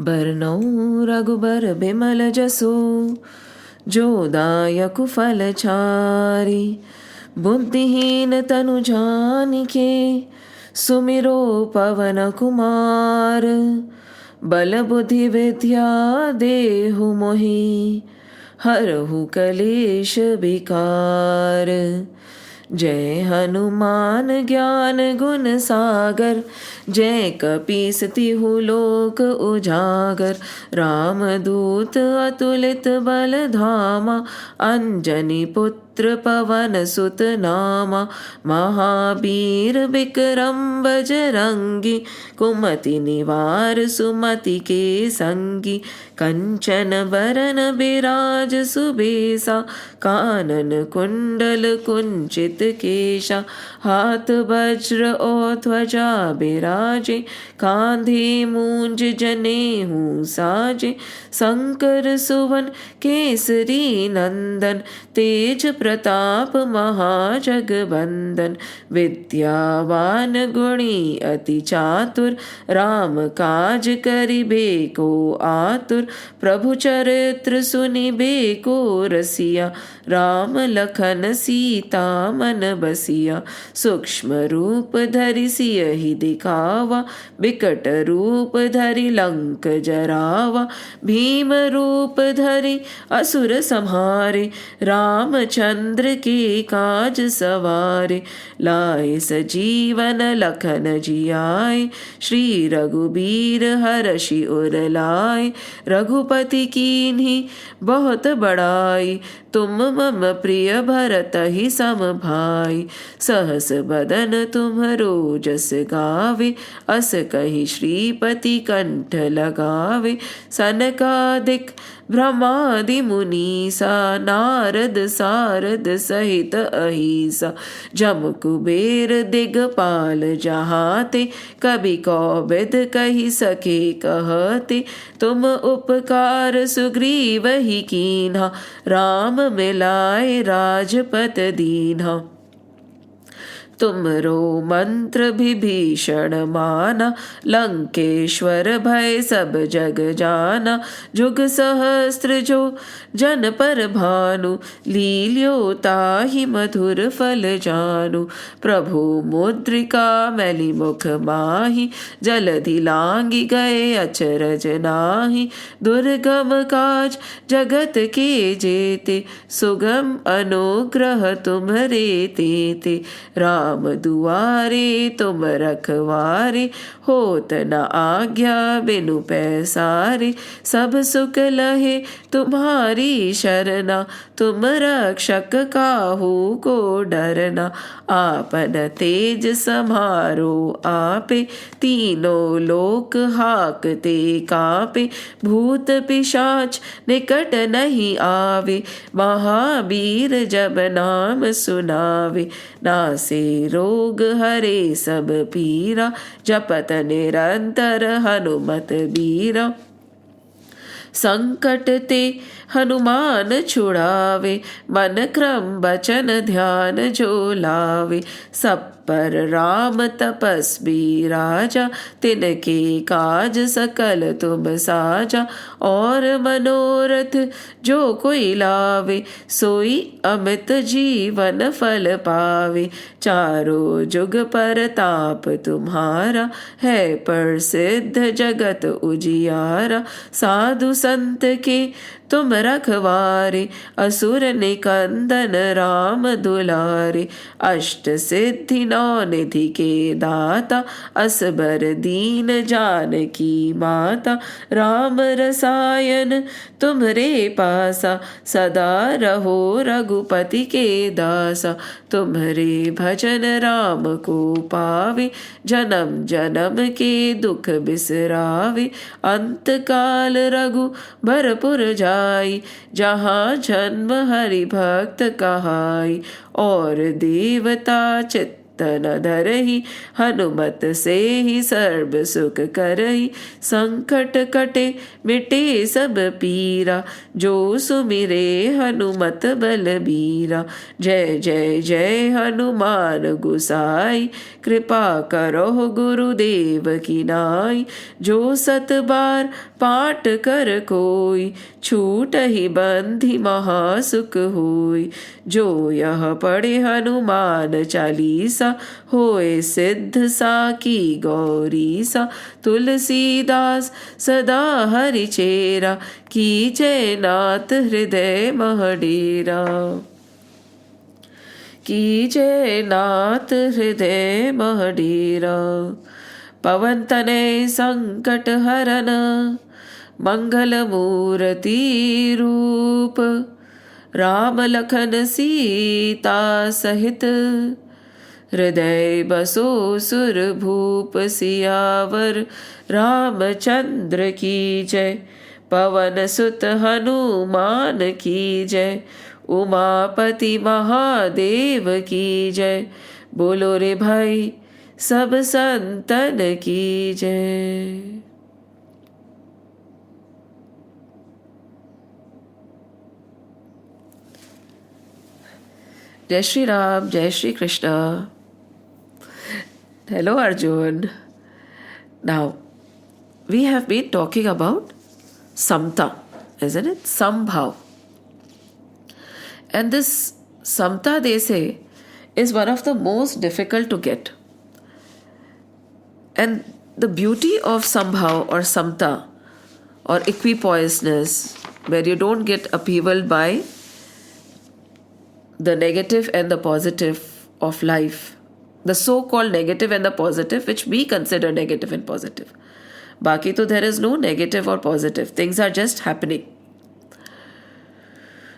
बरनउँ रघुबर बिमल जसो, जो दायक फल चारि। बुद्धिहीन तनु जानिके, सुमिरो पवन कुमार। बल बुद्धि विद्या देहु मोहि, हरहु कलेश विकार। जय हनुमान ज्ञान गुण सागर, जय कपीस तिहु लोक उजागर। रामदूत अतुलित बल धामा, अंजनी पुत्र पवन सुत नामा। महावीर विक्रम बजरंगी, कुमति निवार सुमति के संगी। कंचन बरन बिराज सुबेसा, कानन कुंडल कुंचित केशा। हाथ वज्र और ध्वजा बिराजे, कांधे मूंज जनेऊ साजे। शंकर सुवन केसरी नंदन, तेज प्रताप महाजगवंदन। विद्यावान गुणी अति चातुर, राम काज करिबे को आतुर। प्रभु चरित्र सुनिबे को रसिया, राम लखन सीता मन बसिया। सूक्ष्म रूप धरि सियहि दिखावा, बिकट रूप धरि लंक जरावा। भीम रूप धरि असुर संहारे, रामचंद्र के काज सवारे। लाए सजीवन लखन जियाए, श्री रघुबीर हरषि उर लाए। रघुपति कीन्ही बहुत बड़ाई, तुम मम प्रिय भरतहि सम भाई। सहस बदन तुम्हरो जस गावे, अस कहि श्रीपति कंठ लगावे। सनकादिक ब्रह्मादि मुनीसा, नारद सारद सहित अहिसा। जम कुबेर दिगपाल जहाते, कवि कौबिद कहि सके कहते। तुम उपकार सुग्रीवहि कीन्हा, राम मिलाए राजपत दीन्हा। तुमरो मंत्र विभीषण माना, लंकेश्वर भय सब जग जाना। जुग सहस्त्र जो जन पर भानु, लील्यो ताहि मधुर फल जानु। प्रभु मुद्रिका मैली मुख माहि, जलधि लांघि गए अचरज नाहि। दुर्गम काज जगत के जेते, सुगम अनुग्रह तुम्हरे तेते। राम दुआरे तुम रखवारे, होत न आज्ञा बिनु पैसारे। सब सुख लहे तुम्हारी शरणा, तुम रक्षक काहू को डरना। आपन तेज समारो आपे, तीनों लोक हाकते कापे। भूत पिशाच निकट नहीं आवे, महावीर जब नाम सुनावे। नासे रोग हरे सब पीरा, जपत निरंतर हनुमत बीरा। संकट ते हनुमान छुड़ावे, मन क्रम बचन ध्यान जो लावे। सब पर राम तपस्वी राजा, तिनके काज सकल तुम साजा। और मनोरथ जो कोई लावे, सोई अमित जीवन फल पावे। चारों जुग परताप तुम्हारा, है प्रसिद्ध जगत उजियारा। साधु संत के तुम रखवारे, असुर निकंदन राम दुलारे। अष्ट सिद्धि नौ निधि के दाता, असबर दीन जानकी माता। राम रसायन तुम्हरे पासा, सदा रहो रघुपति के दासा। तुम्हरे भजन राम को पावे, जन्म जन्म के दुख बिसरावे। अंत काल रघुबरपुर जाई, जहाँ जन्म हरि भक्त कहाई। और देवता चित्त चित्त न धरहि, हनुमत से ही सर्व सुख करहि। संकट कटे मिटे सब पीरा, जो सुमिरे हनुमत बलबीरा। जय जय जय हनुमान गुसाई, कृपा करो गुरुदेव की नाई। जो सत बार पाठ कर कोई, छूट ही बंधि महासुख होई। जो यह पढ़े हनुमान चालीसा, होए सिद्ध साकी गौरीसा। तुलसीदास सदा हरि चेरा, कीजय नाथ हृदय मह डेरा। कीजय नाथ हृदय मह डेरा। पवन तनय संकट हरन, मंगल मूर्ति रूप। राम लखन सीता सहित, हृदय बसो सुर भूप। सियावर रामचंद्र की जय, पवन सुत हनुमान की जय। उमापति महादेव की जय, बोलो रे भाई सब संतन की जय। जय श्री राम, जय Shri Krishna. Hello Arjun. Now we have been talking about samta, isn't it? Sambhav. And this samta, they say, is one of the most difficult to get. And the beauty of sambhav or samta or equipoiseness, where you don't get upheaval by the negative and the positive of life, the so-called negative and the positive, which we consider negative and positive. Baki to there is no negative or positive. Things are just happening.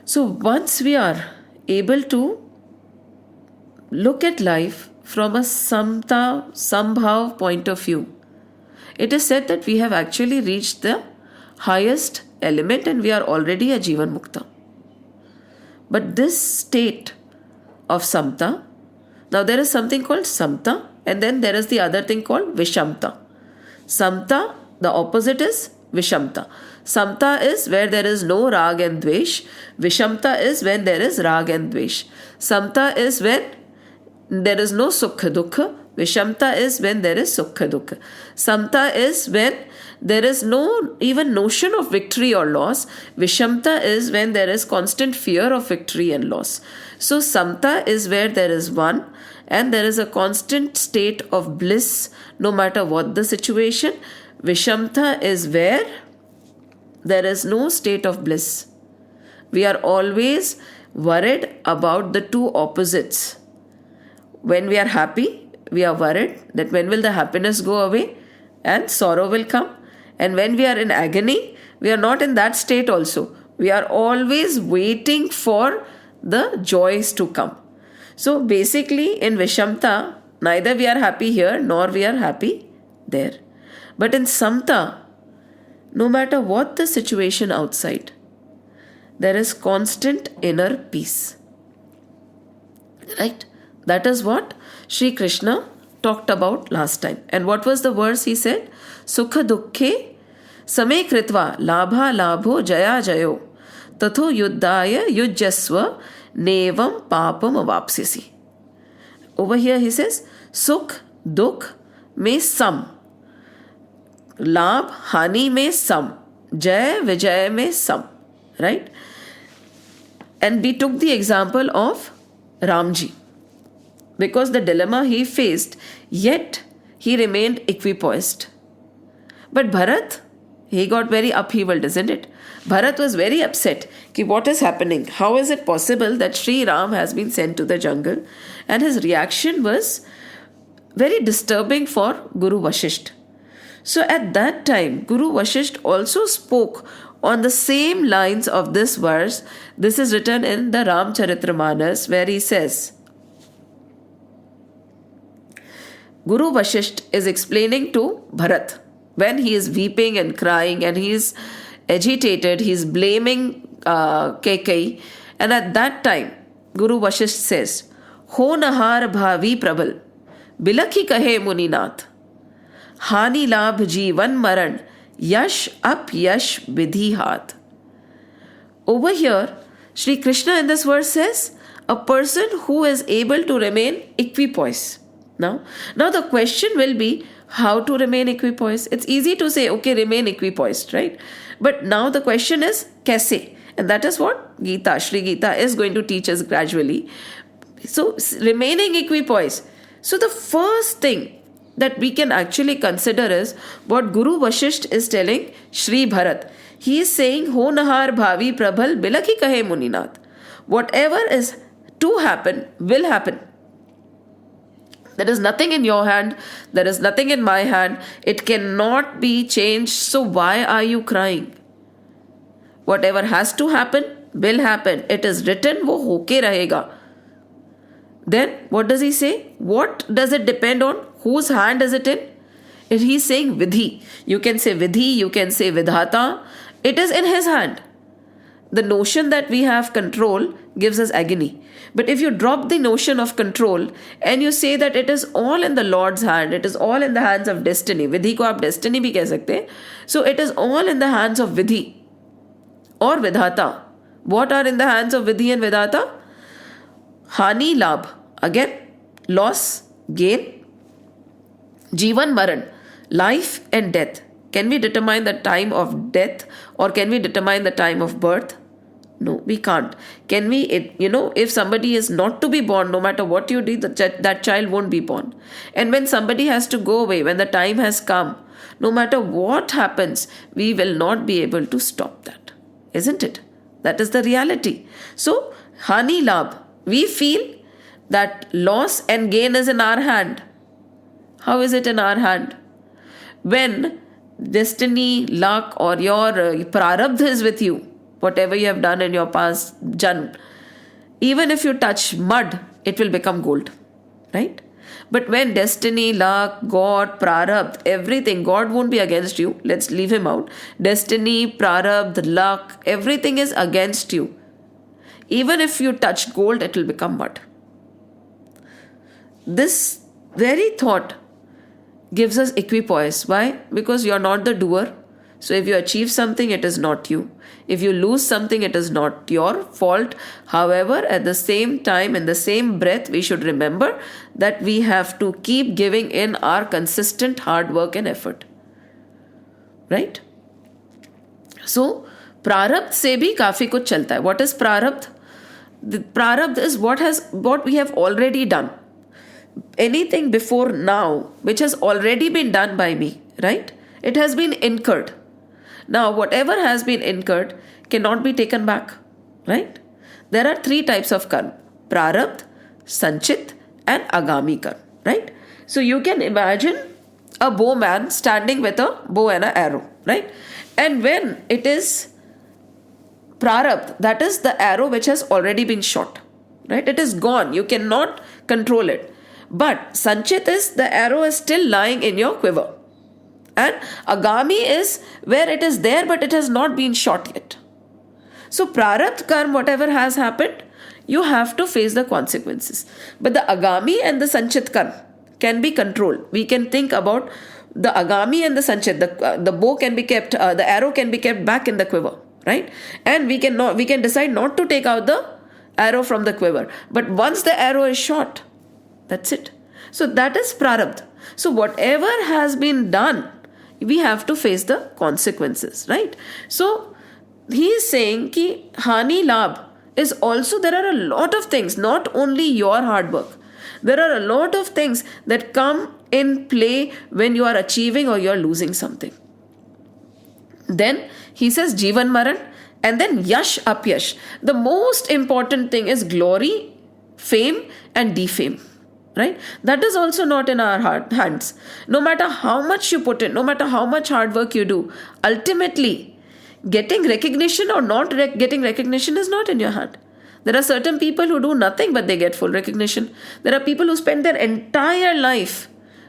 So once we are able to look at life from a samta, sambhav point of view, it is said that we have actually reached the highest element and we are already a Jivan Mukta. But this state of samta, now there is something called samta and then there is the other thing called vishamta. Samta, the opposite is vishamta. Samta is where there is no rag and dvesh. Vishamta is when there is rag and dvesh. Samta is when there is no sukha dukha. Vishamta is when there is sukha dukha. Samta is when there is no even notion of victory or loss. Vishamta is when there is constant fear of victory and loss. So samta is where there is one and there is a constant state of bliss no matter what the situation. Vishamta is where there is no state of bliss. We are always worried about the two opposites. When we are happy, we are worried that when will the happiness go away and sorrow will come. And when we are in agony, we are not in that state also. We are always waiting for the joys to come. So basically in Vishamta, neither we are happy here nor we are happy there. But in Samta, no matter what the situation outside, there is constant inner peace. Right? That is what Sri Krishna talked about last time. And what was the verse he said? Sukha dukkhe same kritva labha labho jaya jayo tatho yuddhaya yujjasva nevam papam avapsisi. Over here he says sukh dukh mein sam, labh hani mein sam, jay vijay mein sam. Right? And we took the example of Ramji. Because the dilemma he faced, yet he remained equipoised. But Bharat, he got very upheavaled, isn't it? Bharat was very upset. Ki what is happening? How is it possible that Sri Ram has been sent to the jungle? And his reaction was very disturbing for Guru Vashisht. So at that time, Guru Vashisht also spoke on the same lines of this verse. This is written in the Ramcharitramanas where he says, Guru Vashisht is explaining to Bharat when he is weeping and crying and he is agitated, he is blaming Kekai. And at that time, Guru Vashisht says, Ho nahar bhavi prabal. बिलखी कहे मुनिनाथ, हानि लाभ जीवन मरण, yash apyash vidhi hath. Over here, Sri Krishna in this verse says, a person who is able to remain equipoise. Now the question will be, how to remain equipoise? It's easy to say, okay, remain equipoised, right? But now the question is, kaise? And that is what Sri Gita is going to teach us gradually. So, remaining equipoise. So, the first thing that we can actually consider is what Guru Vashisht is telling Sri Bharat. He is saying, Ho nahar bhavi prabhal bilakhi kahe muninath. Whatever is to happen will happen. There is nothing in your hand. There is nothing in my hand. It cannot be changed. So why are you crying? Whatever has to happen will happen. It is written, wo hoke rahega. Then what does he say? What does it depend on? Whose hand is it in? He's saying vidhi. You can say vidhi, you can say vidhata. It is in his hand. The notion that we have control gives us agony. But if you drop the notion of control and you say that it is all in the Lord's hand, it is all in the hands of destiny. Vidhi ko aap destiny bhi keh sakte hain. So it is all in the hands of vidhi or vidhata. What are in the hands of vidhi and vidhata? Hani labh. Again, loss, gain. Jivan maran. Life and death. Can we determine the time of death or can we determine the time of birth? No, we can't. Can we, if somebody is not to be born, no matter what you do, that child won't be born. And when somebody has to go away, when the time has come, no matter what happens, we will not be able to stop that. Isn't it? That is the reality. So, Hani Labh, we feel that loss and gain is in our hand. How is it in our hand? When destiny, luck or your prarabdha is with you, whatever you have done in your past janm, even if you touch mud, it will become gold, right? But when destiny, luck, God, prarabdha, everything, God won't be against you. Let's leave him out. Destiny, prarabdha, luck, everything is against you. Even if you touch gold, it will become mud. This very thought gives us equipoise. Why? Because you are not the doer. So if you achieve something, it is not you. If you lose something, it is not your fault. However, at the same time, in the same breath, we should remember that we have to keep giving in our consistent hard work and effort. Right? So, prarabdha se bhi kafi kuch chalta hai. What is prarabdha? The prarabdha is what we have already done. Anything before now which has already been done by me, right? It has been incurred. Now, whatever has been incurred cannot be taken back, right? There are three types of karma: prarabdha, sanchit, and agami karma, right? So you can imagine a bowman standing with a bow and an arrow, right? And when it is prarabdha, that is the arrow which has already been shot, right? It is gone. You cannot control it. But sanchit is the arrow is still lying in your quiver. And agami is where it is there but it has not been shot yet. So prarabdha karma, whatever has happened, you have to face the consequences. But the agami and the sanchit karma can be controlled. We can think about the agami and the sanchit. The bow can be kept, the arrow can be kept back in the quiver, right? And we can decide not to take out the arrow from the quiver. But once the arrow is shot, that's it. So that is prarabdha. So whatever has been done, we have to face the consequences, right? So he is saying ki hani labh is also, there are a lot of things, not only your hard work. There are a lot of things that come in play when you are achieving or you are losing something. Then he says jivan maran and then yash apyash. The most important thing is glory, fame and defame. Right? That is also not in our hands. No matter how much you put in, no matter how much hard work you do, ultimately getting recognition or not getting recognition is not in your hand. There are certain people who do nothing but they get full recognition. There are people who spend their entire life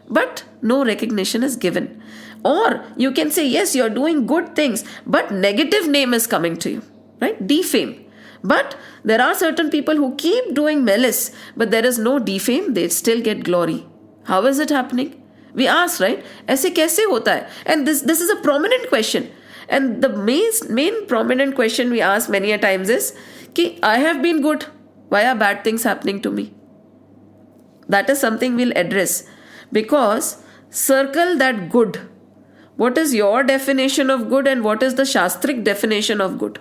but no recognition is given. Or you can say, yes, you're doing good things, but negative name is coming to you, right? Defame. But there are certain people who keep doing malice, but there is no defame, they still get glory, How is it happening? We ask, right? ऐसे कैसे होता है? And this is a prominent question. And the main prominent question we ask many a times is कि I have been good. Why are bad things happening to me? That is something we'll address. Because circle that good. What is your definition of good and what is the Shastric definition of good?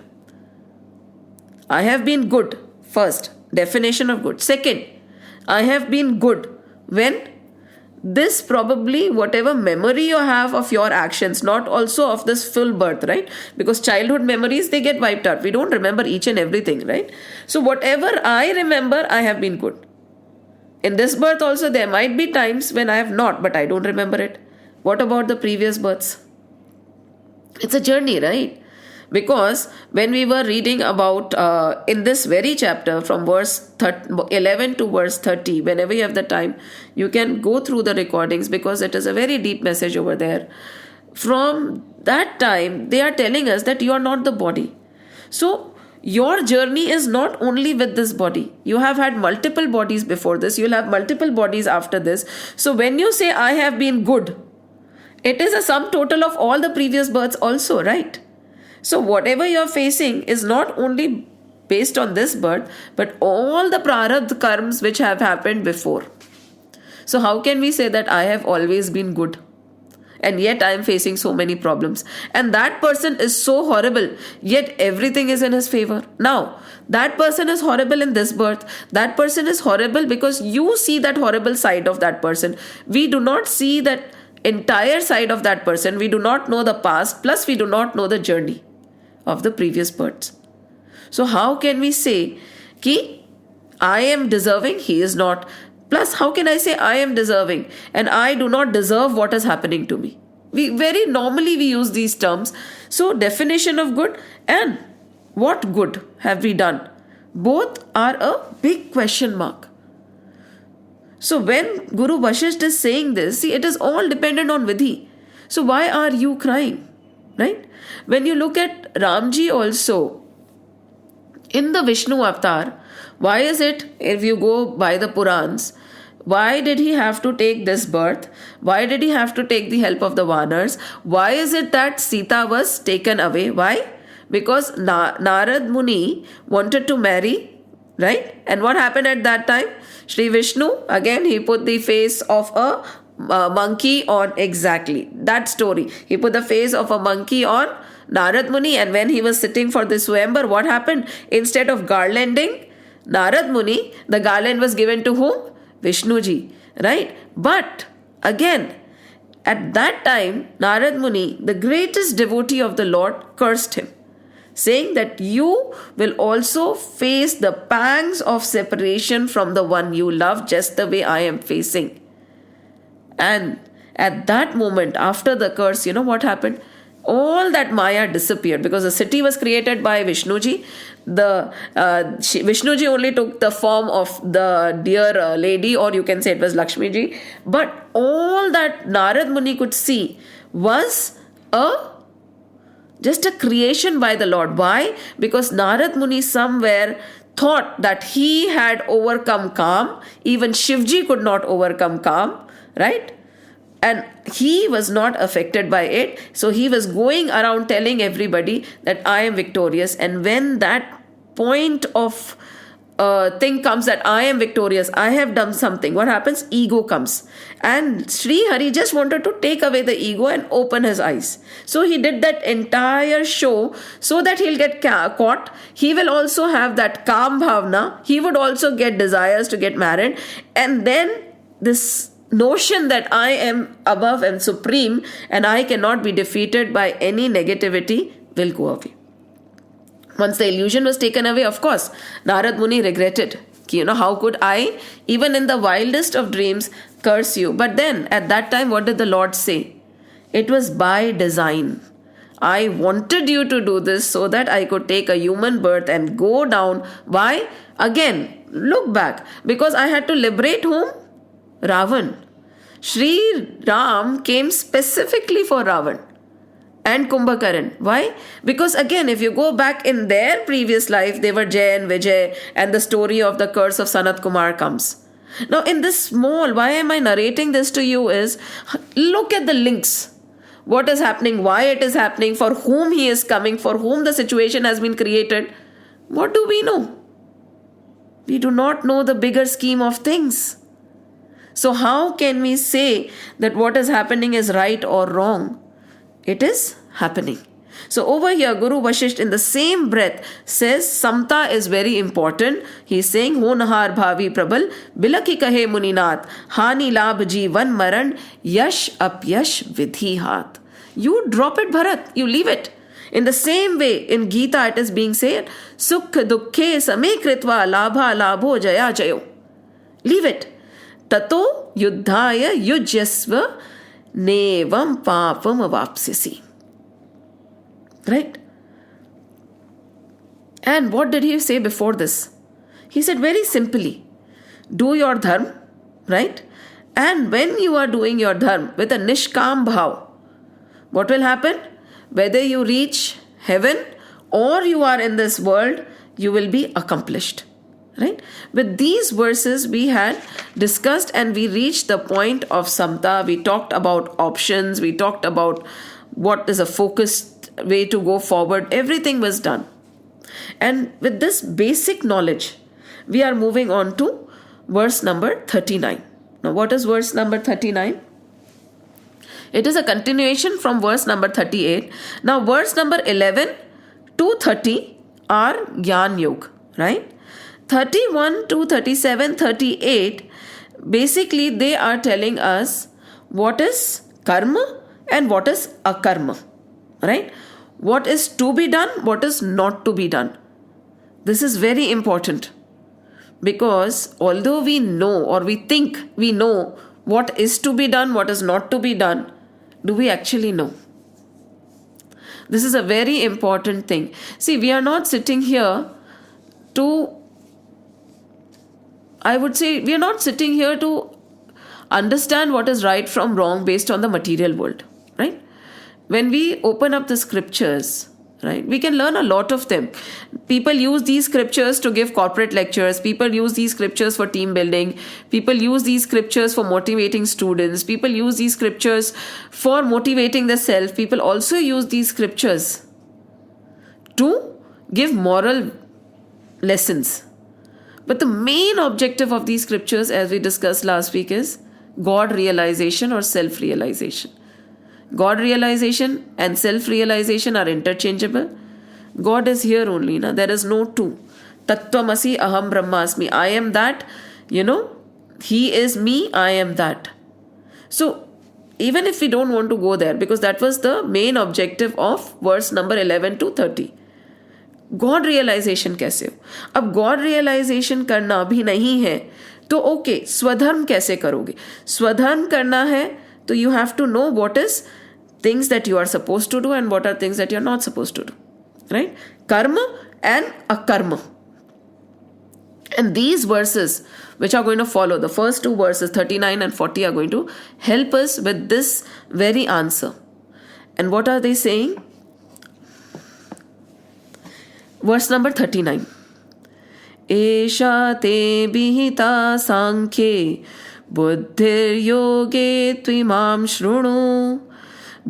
I have been good. First, definition of good. Second, I have been good when this probably whatever memory you have of your actions, not also of this full birth, right? Because childhood memories, they get wiped out. We don't remember each and everything, right? So whatever I remember, I have been good. In this birth also, there might be times when I have not, but I don't remember it. What about the previous births? It's a journey, right? Because when we were reading about in this very chapter from verse 11 to verse 30, whenever you have the time, you can go through the recordings because it is a very deep message over there. From that time, they are telling us that you are not the body. So your journey is not only with this body. You have had multiple bodies before this. You'll have multiple bodies after this. So when you say, I have been good, it is a sum total of all the previous births also, right? So whatever you're facing is not only based on this birth, but all the prarabdha karmas which have happened before. So how can we say that I have always been good? And yet I am facing so many problems. And that person is so horrible, yet everything is in his favor. Now, that person is horrible in this birth. That person is horrible because you see that horrible side of that person. We do not see that entire side of that person. We do not know the past, plus we do not know the journey of the previous births. So how can we say ki I am deserving, he is not? Plus, how can I say I am deserving and I do not deserve what is happening to me? We very normally we use these terms. So definition of good and what good have we done? Both are a big question mark. So when Guru Vasishtha is saying this, see, it is all dependent on Vidhi. So why are you crying? Right? When you look at Ramji also, in the Vishnu avatar, why is it, if you go by the Purans, why did he have to take this birth? Why did he have to take the help of the Vanars? Why is it that Sita was taken away? Why? Because Narad Muni wanted to marry, right? And what happened at that time? Sri Vishnu, again, he put the face of a monkey on, exactly that story. He put the face of a monkey on Narad Muni, and when he was sitting for the Swayamvar, what happened? Instead of garlanding Narad Muni, the garland was given to whom? Vishnuji, right? But again, at that time, Narad Muni, the greatest devotee of the Lord, cursed him, saying that you will also face the pangs of separation from the one you love, just the way I am facing. And at that moment, after the curse, you know what happened? All that Maya disappeared because the city was created by Vishnuji. Vishnuji only took the form of the dear lady, or you can say it was Lakshmiji. But all that Narad Muni could see was just a creation by the Lord. Why? Because Narad Muni somewhere thought that he had overcome Kam. Even Shivji could not overcome Kam, right? And he was not affected by it. So he was going around telling everybody that I am victorious. And when that point of thing comes that I am victorious, I have done something, what happens? Ego comes. And Sri Hari just wanted to take away the ego and open his eyes. So he did that entire show so that he'll get caught. He will also have that Kam Bhavna. He would also get desires to get married. And then this notion that I am above and supreme and I cannot be defeated by any negativity will go away. Once the illusion was taken away, of course, Narad Muni regretted. How could I, even in the wildest of dreams, curse you? But then, at that time, what did the Lord say? It was by design. I wanted you to do this so that I could take a human birth and go down. Why? Again, look back. Because I had to liberate whom? Ravan. Sri Ram came specifically for Ravan and Kumbhakaran. Why? Because again, if you go back in their previous life, they were Jay and Vijay, and the story of the curse of Sanat Kumar comes. Now, in this small, why am I narrating this to you is, look at the links. What is happening, why it is happening, for whom he is coming, for whom the situation has been created. What do we know? We do not know the bigger scheme of things. So how can we say that what is happening is right or wrong? It is happening. So over here, Guru Vashisht in the same breath says samta is very important. He is saying, Honhar bhavi prabal, bilaki kahe muninath, hani labh jeevan maran, yash apyash vidhi hath. You drop it, Bharat. You leave it. In the same way, in Gita it is being said, Sukh dukkhe same kritva labha labho jaya jayo. Leave it. Tato yuddhaya yujyasva nevam papam avapsisi. Right? And what did he say before this? He said very simply, do your dharma, right? And when you are doing your dharma with a nishkam bhav, what will happen? Whether you reach heaven or you are in this world, you will be accomplished. Right? With these verses we had discussed and we reached the point of samta. We talked about options. We talked about what is a focused way to go forward. Everything was done. And with this basic knowledge, we are moving on to verse number 39. Now, what is verse number 39? It is a continuation from verse number 38. Now, verse number 11 to 30 are Gyan Yoga, right? 31 to 37, 38, basically they are telling us what is karma and what is akarma, right? What is to be done, what is not to be done. This is very important because although we know or we think we know what is to be done, what is not to be done, do we actually know? This is a very important thing. See, we are not sitting here to, I would say, we are not sitting here to understand what is right from wrong based on the material world, right? When we open up the scriptures, right, we can learn a lot of them. People use these scriptures to give corporate lectures. People use these scriptures for team building. People use these scriptures for motivating students. People use these scriptures for motivating the self. People also use these scriptures to give moral lessons. But the main objective of these scriptures, as we discussed last week, is God realization or self-realization. God realization and self-realization are interchangeable. God is here only. Na? There is no two. Tattvamasi aham brahmasmi. I am that. He is me. I am that. So, even if we don't want to go there, because that was the main objective of verse number 11 to 30. God realisation कैसे हो? अब God realisation करना भी नहीं है तो okay, स्वधर्म कैसे करोगे? स्वधर्म करना है तो you have to know what is things that you are suppose to do and what are things that you are not suppose to do, right? Karma and akarma. And these verses which are going to follow, the first two verses 39 and 40 are going to help us with this very answer. And what are they saying? Verse number 39. Esha te bihita sankhye buddhir yoge tvimam shrunu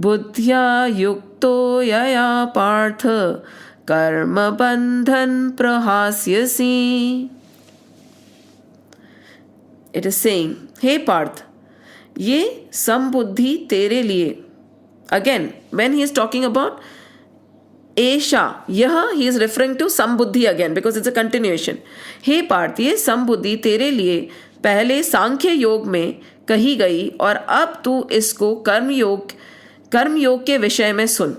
buddhya yukto yaya partha karma bandhan prahasyasi. It is saying, hey Parth, ye sambuddhi tere liye. Again, when he is talking about Esha, yaha, he is referring to sambuddhi again because it's a continuation. Hey Parth, ye sambuddhi tere liye पहले सांख्य योग में कही गई और अब तू इसको कर्म योग के विषय में सुन.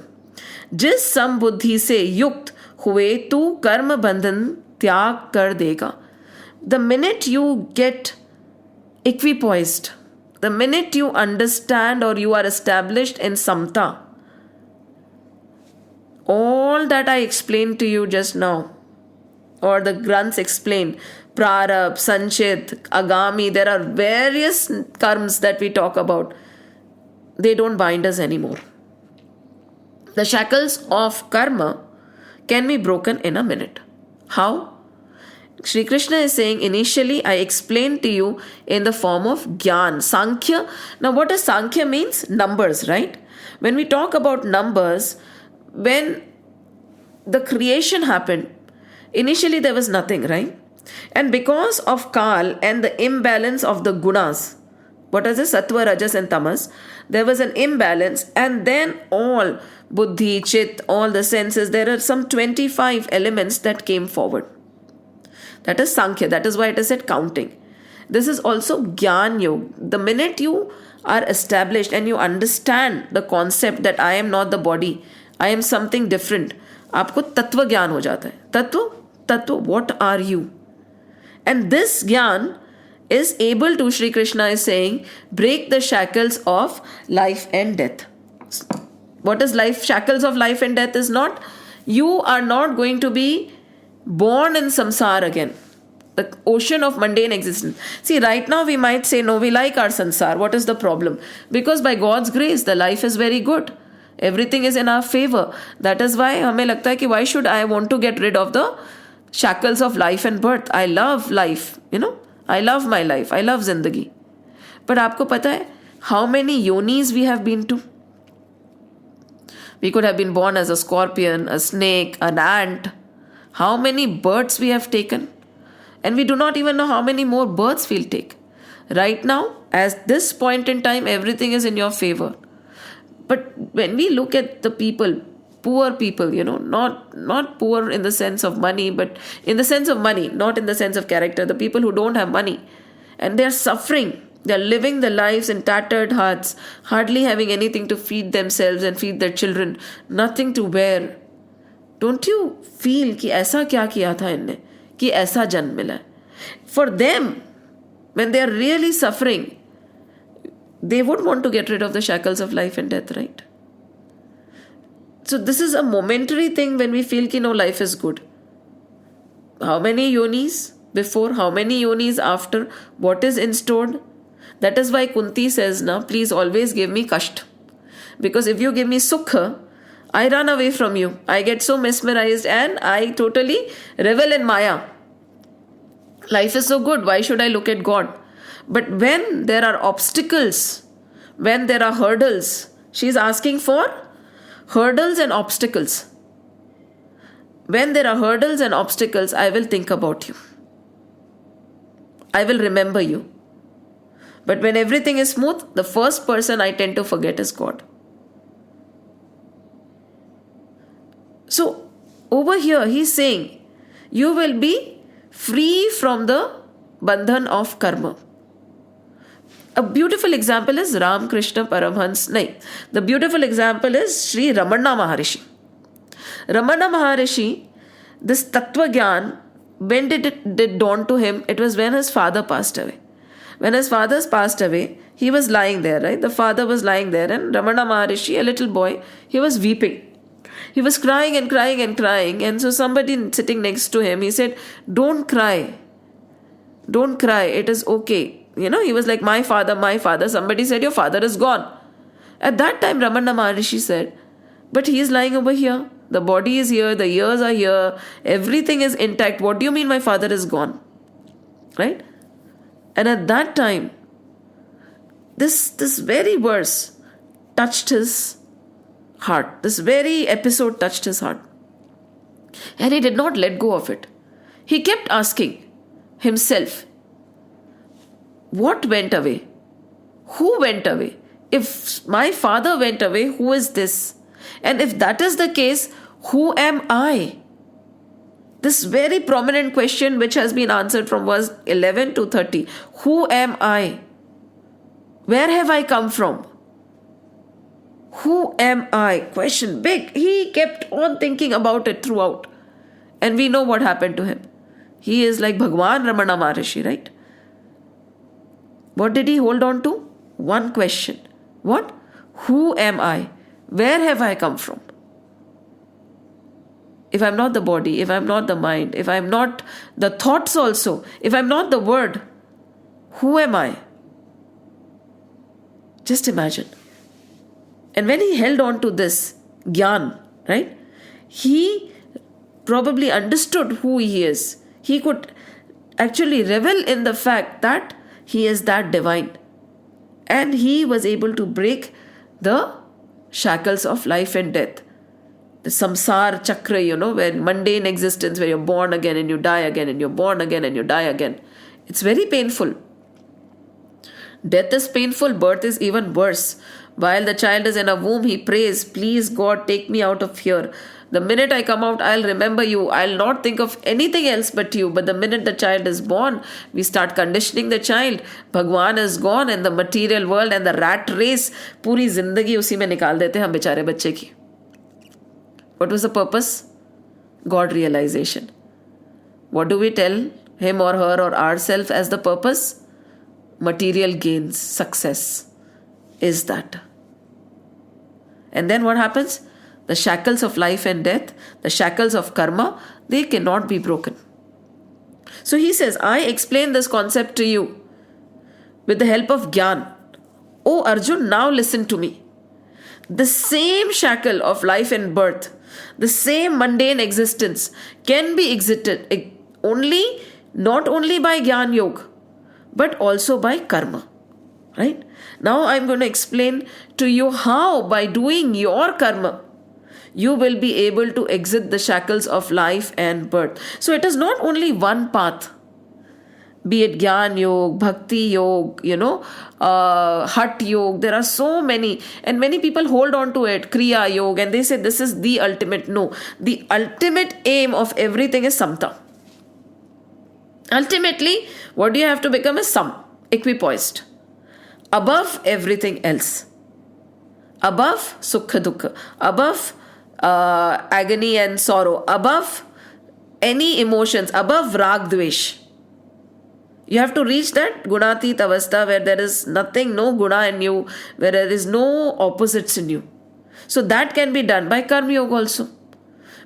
जिस समबुद्धि से युक्त हुए तू कर्म बंधन त्याग कर देगा. The minute you get equipoised, the minute you understand or you are established in samta, all that I explained to you just now, or the Granths explain, prarabh, sanchit, agami, there are various karmas that we talk about. They don't bind us anymore. The shackles of karma can be broken in a minute. How? Shri Krishna is saying, initially I explained to you in the form of Gyan, Sankhya. Now what does Sankhya means? Numbers, right? When we talk about numbers, when the creation happened, initially there was nothing, right? And because of Kal and the imbalance of the gunas, what is it? Sattva, Rajas and Tamas, there was an imbalance, and then all Buddhi, Chit, all the senses, there are some 25 elements that came forward. That is Sankhya. That is why it is said counting. This is also Gyan Yoga. The minute you are established and you understand the concept that I am not the body, I am something different, आपको तत्व ज्ञान हो जाता है. तत्व, what are you? And this Gyan is able to, Shri Krishna is saying, break the shackles of life and death. What is life? Shackles of life and death is not, you are not going to be born in samsara again, the ocean of mundane existence. See, right now we might say, no, we like our sansar. What is the problem? Because by God's grace, the life is very good. Everything is in our favor. That is why हमें लगता है कि why should I want to get rid of the shackles of life and birth? I love life, I love my life. I love zindagi. But आपको पता है how many yonis we have been to? We could have been born as a scorpion, a snake, an ant. How many births we have taken? And we do not even know how many more births we'll take. Right now, at this point in time, everything is in your favor. But when we look at the people, poor people, not poor in the sense of money, but in the sense of money, not in the sense of character, the people who don't have money, and they're suffering, they're living their lives in tattered hearts, hardly having anything to feed themselves and feed their children, nothing to wear. Don't you feel कि ऐसा क्या किया था इनने कि ऐसा जन्म मिला? For them, when they are really suffering, they would want to get rid of the shackles of life and death, right? So this is a momentary thing when we feel कि no, life is good. How many yonis before, how many yonis after, what is installed? That is why Kunti says, please always give me kasht. Because if you give me sukha, I run away from you. I get so mesmerized and I totally revel in Maya. Life is so good. Why should I look at God? But when there are obstacles, when there are hurdles, she's asking for hurdles and obstacles. When there are hurdles and obstacles, I will think about you. I will remember you. But when everything is smooth, the first person I tend to forget is God. So, over here, he's saying, you will be free from the bandhan of karma. A beautiful example is Ramakrishna Paramhans. The beautiful example is Sri Ramana Maharishi. Ramana Maharishi, this Tattva Gyan, when did it dawn to him? It was when his father passed away. When his father passed away, he was lying there, right? The father was lying there, and Ramana Maharishi, a little boy, he was weeping. He was crying and crying and crying, and so somebody sitting next to him, he said, don't cry. Don't cry, it is okay. He was like, my father. Somebody said, your father is gone. At that time, Ramana Maharishi said, but he is lying over here. The body is here, the ears are here, everything is intact. What do you mean my father is gone? Right? And at that time, this very verse touched his heart. This very episode touched his heart. And he did not let go of it. He kept asking himself, what went away? Who went away? If my father went away, who is this? And if that is the case, who am I? This very prominent question which has been answered from verse 11 to 30. Who am I? Where have I come from? Who am I? Question big. He kept on thinking about it throughout. And we know what happened to him. He is like Bhagwan Ramana Maharishi, right? What did he hold on to? One question. What? Who am I? Where have I come from? If I'm not the body, if I'm not the mind, if I'm not the thoughts also, if I'm not the word, who am I? Just imagine. And when he held on to this Gyan, right, he probably understood who he is. He could actually revel in the fact that he is that divine. And he was able to break the shackles of life and death. The samsar chakra, where mundane existence, where you're born again and you die again and you're born again and you die again. It's very painful. Death is painful, birth is even worse. While the child is in a womb, he prays, please God, take me out of here. The minute I come out, I'll remember you. I'll not think of anything else but you. But the minute the child is born, we start conditioning the child. Bhagwan is gone and the material world and the rat race, पूरी जिंदगी उसी में निकाल देते हम बेचारे बच्चे की. What was the purpose? God realization. What do we tell him or her or ourselves as the purpose? Material gains, success is that. And then what happens? The shackles of life and death, the shackles of karma, they cannot be broken. So he says, I explain this concept to you with the help of Gyan. Oh Arjun, now listen to me. The same shackle of life and birth, the same mundane existence can be exited not only by Gyan Yoga, but also by karma. Right? Now I'm going to explain to you how, by doing your karma, you will be able to exit the shackles of life and birth. So it is not only one path, be it Gyan Yoga, Bhakti Yoga, Hat Yoga. There are so many, and many people hold on to it, Kriya Yoga, and they say this is the ultimate. No, the ultimate aim of everything is Samta. Ultimately, what do you have to become is Sam, equipoised, above everything else, above Sukha Dukkha, above agony and sorrow, above any emotions, above Rag Dvesh. You have to reach that Gunatit Avastha where there is nothing, no guna in you, where there is no opposites in you. So that can be done by Karma Yoga also.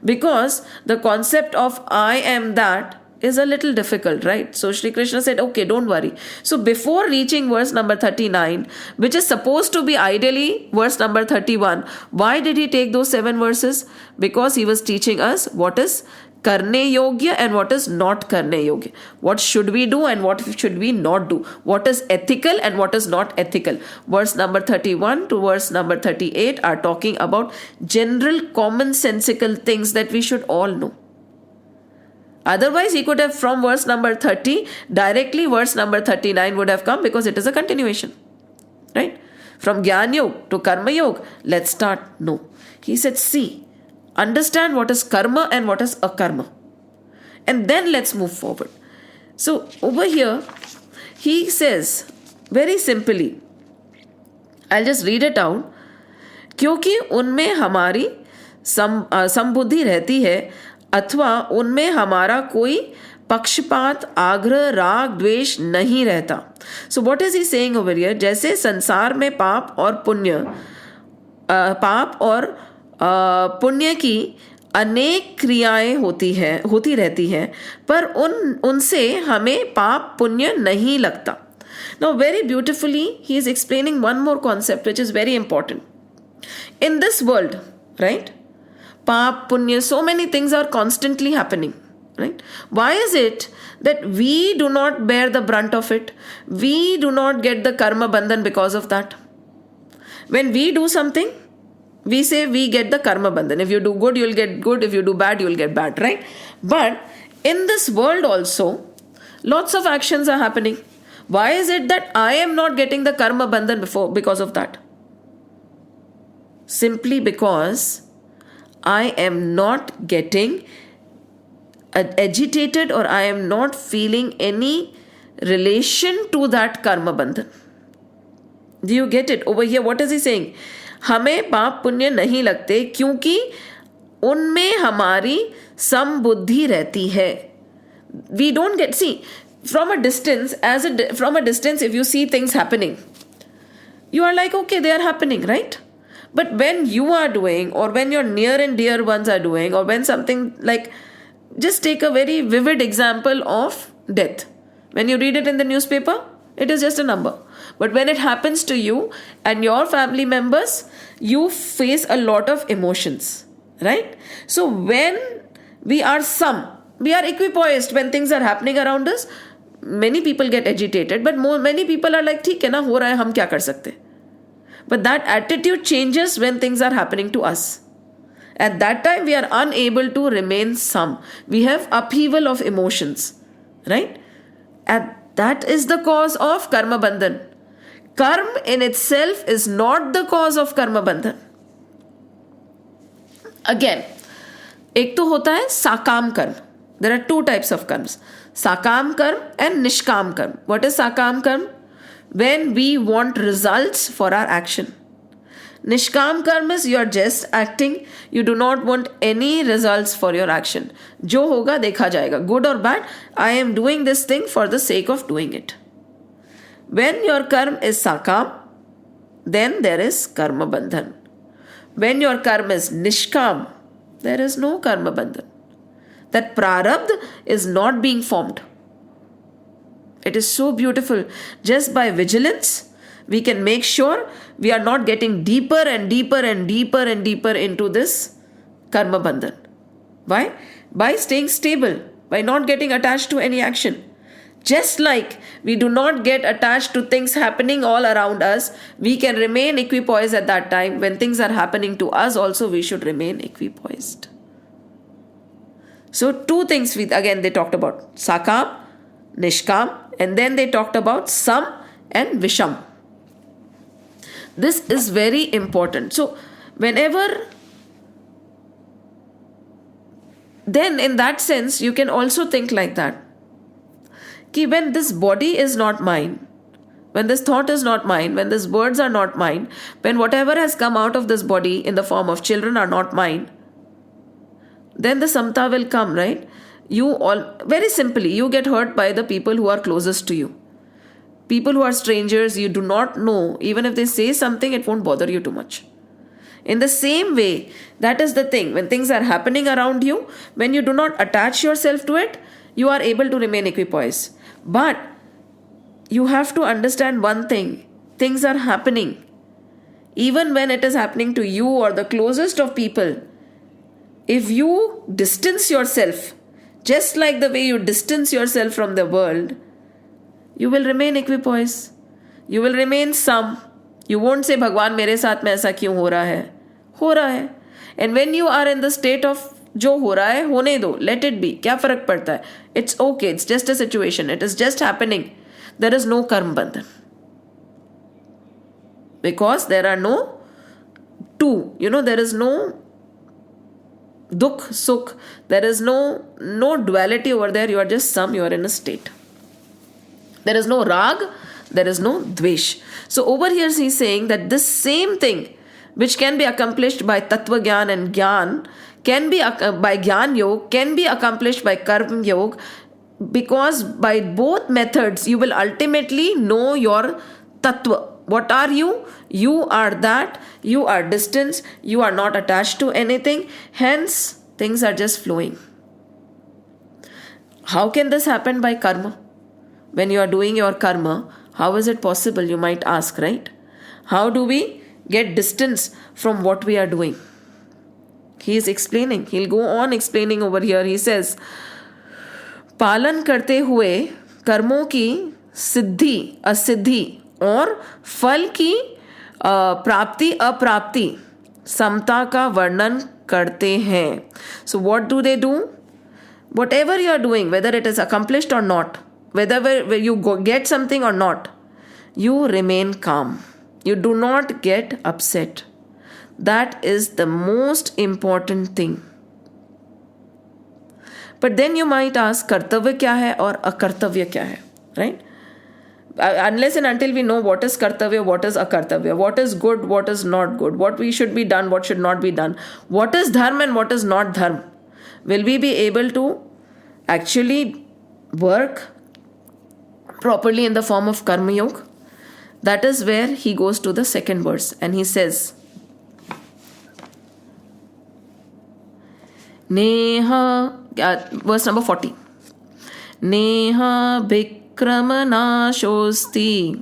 Because the concept of I am that is a little difficult, right? So Shri Krishna said, okay, don't worry. So before reaching verse number 39, which is supposed to be ideally verse number 31, why did he take those 7 verses? Because he was teaching us what is Karne Yogya and what is not Karne Yogya. What should we do and what should we not do? What is ethical and what is not ethical? Verse number 31 to verse number 38 are talking about general commonsensical things that we should all know. Otherwise, he could have from verse number 30, directly verse number 39 would have come because it is a continuation. Right? From Gyan Yoga to Karma Yoga, let's start. No. He said, see, understand what is karma and what is akarma. And then let's move forward. So over here, he says very simply, I'll just read it out. क्योंकि उनमें हमारी संबुद्धि रहती है अथवा उनमें हमारा कोई पक्षपात आग्रह राग द्वेष नहीं रहता. So what is he saying over here? जैसे संसार में पाप और पुण्य की अनेक क्रियाएं होती रहती हैं, पर उनसे हमें पाप पुण्य नहीं लगता. Now very beautifully he is explaining one more concept which is very important. In this world, right? Paap, punya, so many things are constantly happening, right? Why is it that we do not bear the brunt of it? We do not get the karma bandhan because of that. When we do something, we say we get the karma bandhan. If you do good, you'll get good. If you do bad, you'll get bad, right? But in this world also, lots of actions are happening. Why is it that I am not getting the karma bandhan because of that? Simply because I am not getting agitated or I am not feeling any relation to that karma bandhan. Do you get it? Over here, what is he saying? हमें पाप पुण्य नहीं लगते क्योंकि उनमें हमारी समबुद्धि रहती है. We don't get, see, from a distance, if you see things happening, you are like, okay, they are happening, right? But when you are doing, or when your near and dear ones are doing, or when something like, just take a very vivid example of death. When you read it in the newspaper, it is just a number. But when it happens to you and your family members, you face a lot of emotions, right? So when we are We are equipoised when things are happening around us. Many people get agitated, but many people are like, ठीक है ना, हो रहा है, हम क्या कर सकते. But that attitude changes when things are happening to us. At that time, we are unable to remain sum. We have upheaval of emotions, right? And that is the cause of karma bandhan. Karma in itself is not the cause of karma bandhan. Again, एक तो होता है साकाम कर्म. There are two types of karms. Sakam karma and nishkam karma. What is sakam karma? When we want results for our action. Nishkam karma is you are just acting. You do not want any results for your action. जो होगा देखा जाएगा. Good or bad, I am doing this thing for the sake of doing it. When your karma is sakam, then there is karma bandhan. When your karma is nishkam, there is no karma bandhan. That prarabdha is not being formed. It is so beautiful. Just by vigilance, we can make sure we are not getting deeper and deeper and deeper and deeper into this karma bandhan. Why? By staying stable, by not getting attached to any action. Just like we do not get attached to things happening all around us, we can remain equipoised at that time. When things are happening to us also, we should remain equipoised. So two things they talked about sakam, nishkam, and then they talked about sam and visham. This is very important. So whenever, then in that sense, you can also think like that. Ki when this body is not mine, when this thought is not mine, when these words are not mine, when whatever has come out of this body in the form of children are not mine, then the samta will come, right? You all, very simply, you get hurt by the people who are closest to you. People who are strangers, you do not know, even if they say something, it won't bother you too much. In the same way, that is the thing. When things are happening around you, when you do not attach yourself to it, you are able to remain equipoised. But you have to understand one thing. Things are happening. Even when it is happening to you or the closest of people, if you distance yourself, just like the way you distance yourself from the world, you will remain equipoised. You will remain sum. You won't say, Bhagwan, मेरे साथ में ऐसा क्यों हो रहा है? हो रहा है. And when you are in the state of जो हो रहा है, होने दो. Let it be. क्या फर्क पड़ता है? It's okay. It's just a situation. It is just happening. There is no karma bandhan. Because there are no two. There is no dukh, sukh. There is no duality over there. You are just sum. You are in a state. There is no rag. There is no dvesh. So over here he is saying that this same thing which can be accomplished by tattva gyan and gyan can be by gyan yoga, can be accomplished by karma yoga, because by both methods you will ultimately know your tattva. What are you? You are that. You are distance. You are not attached to anything. Hence, things are just flowing. How can this happen? By karma. When you are doing your karma, how is it possible? You might ask, right? How do we get distance from what we are doing? He is explaining. He'll go on explaining over here. He says, पालन करते हुए कर्मों की सिद्धि असिद्धि और फल की प्राप्ति अप्राप्ति समता का वर्णन करते हैं. So what do they do? Whatever you are doing, whether it is accomplished or not, whether you get something or not, you remain calm. You do not get upset. That is the most important thing. But then you might ask, कर्तव्य क्या है और अकर्तव्य क्या है, right? Unless and until we know what is kartavya, what is akartavya, what is good, what is not good, what we should be done, what should not be done, what is dharma and what is not dharma, will we be able to actually work properly in the form of karma yoga? That is where he goes to the second verse and he says, Neha, verse number 40. Neha vikramanashosti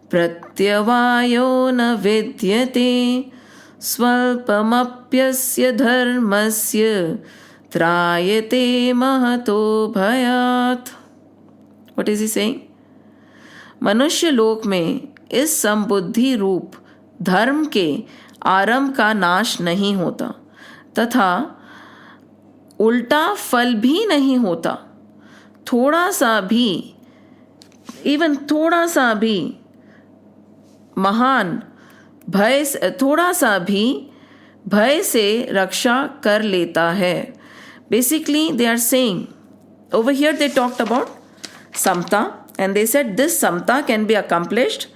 pratyavayo na vidyate swalpamapyasya dharmasya त्रायते Mahato भयात्. What is he saying? मनुष्य लोक में इस समबुद्धि रूप धर्म के आरंभ का नाश नहीं होता तथा उल्टा फल भी नहीं होता. थोड़ा सा भी महान भय, थोड़ा सा भी भय से रक्षा कर लेता है. Basically they are saying, over here they talked about samta, and they said this samta can be accomplished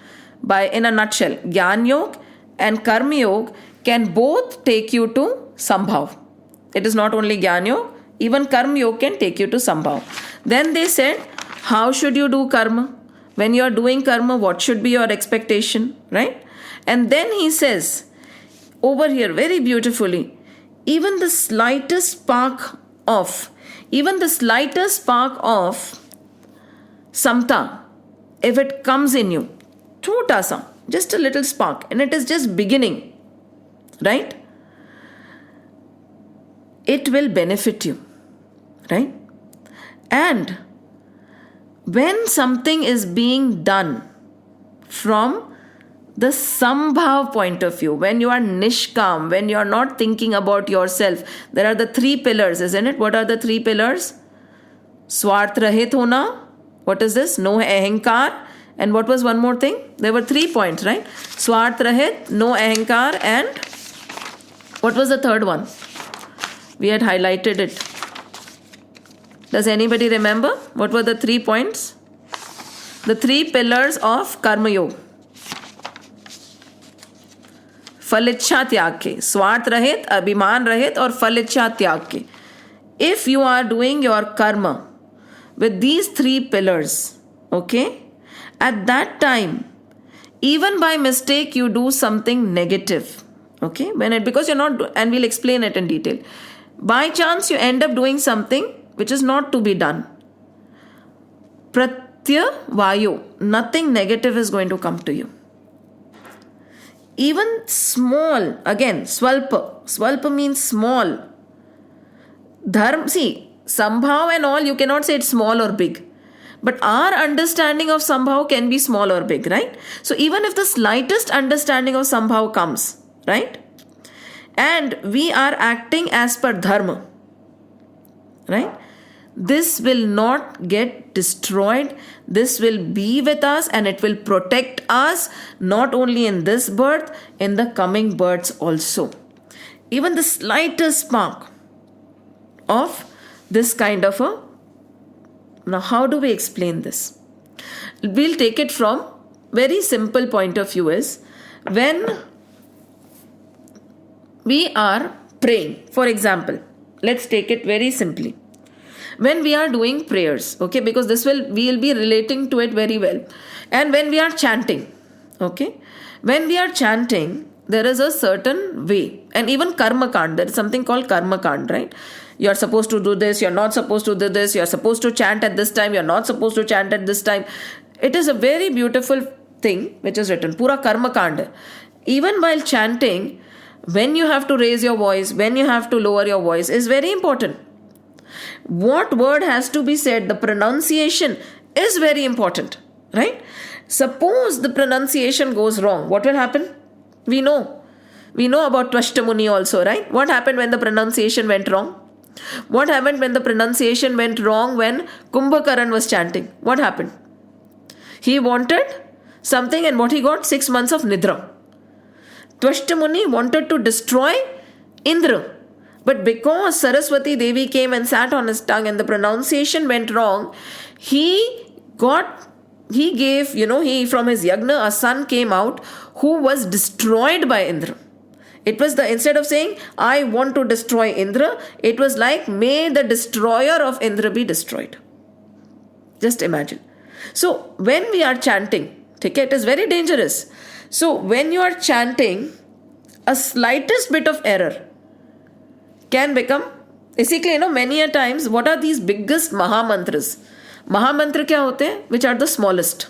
by, in a nutshell, Gyan Yoga and Karma Yoga can both take you to Sambhav. It is not only Gyan Yoga, even Karma Yoga can take you to Sambhav. Then they said, how should you do karma? When you are doing karma, what should be your expectation, right? And then he says, over here very beautifully, even the slightest spark of samta, if it comes in you, chota sa, just a little spark, and it is just beginning, right? It will benefit you, right? And when something is being done from the Sambhav point of view, when you are Nishkam, when you are not thinking about yourself, there are the three pillars, isn't it? What are the three pillars? Swarth Rahit Hona. What is this? No Ahankar. And what was one more thing? There were 3 points, right? Swarth Rahit, no Ahankar, and what was the third one? We had highlighted it. Does anybody remember? What were the 3 points? The 3 pillars of Karma Yoga. फल इच्छा त्याग के, स्वार्थ रहित, अभिमान रहित और फल इच्छा त्याग के. If you are doing your karma with these 3 pillars, okay, at that time, even by mistake you do something negative, okay, because you're not, and we'll explain it in detail. By chance you end up doing something which is not to be done. Pratyavayo, nothing negative is going to come to you. Even small, again, swalpa means small. Dharma, see, Sambhav and all, you cannot say it's small or big. But our understanding of Sambhav can be small or big, right? So even if the slightest understanding of Sambhav comes, right? And we are acting as per Dharma, right? This will not get destroyed. This will be with us and it will protect us not only in this birth, in the coming births also. Even the slightest spark of this kind of a... Now, how do we explain this? We'll take it from very simple point of view is when we are praying. For example, let's take it very simply. When we are doing prayers, okay, because we will be relating to it very well. And when we are chanting, okay, when we are chanting, there is a certain way. And even karma kand, there is something called karma kand, right? You are supposed to do this, you are not supposed to do this, you are supposed to chant at this time, you are not supposed to chant at this time. It is a very beautiful thing which is written, pura karma kand. Even while chanting, when you have to raise your voice, when you have to lower your voice is very important. What word has to be said, the pronunciation is very important, right? Suppose the pronunciation goes wrong, what will happen? We know about Tvashtamuni also, right? What happened when the pronunciation went wrong? What happened when the pronunciation went wrong when Kumbhakaran was chanting? What happened? He wanted something and what he got? 6 months of Nidra. Tvashtamuni wanted to destroy Indra. But because Saraswati Devi came and sat on his tongue and the pronunciation went wrong, he gave, from his yagna, a son came out who was destroyed by Indra. It was instead of saying, I want to destroy Indra, it was like, may the destroyer of Indra be destroyed. Just imagine. So when we are chanting, it is very dangerous. So when you are chanting, a slightest bit of error can become, basically, many a times, what are these biggest Mahamantras? Mahamantra kya hote hain? Which are the smallest.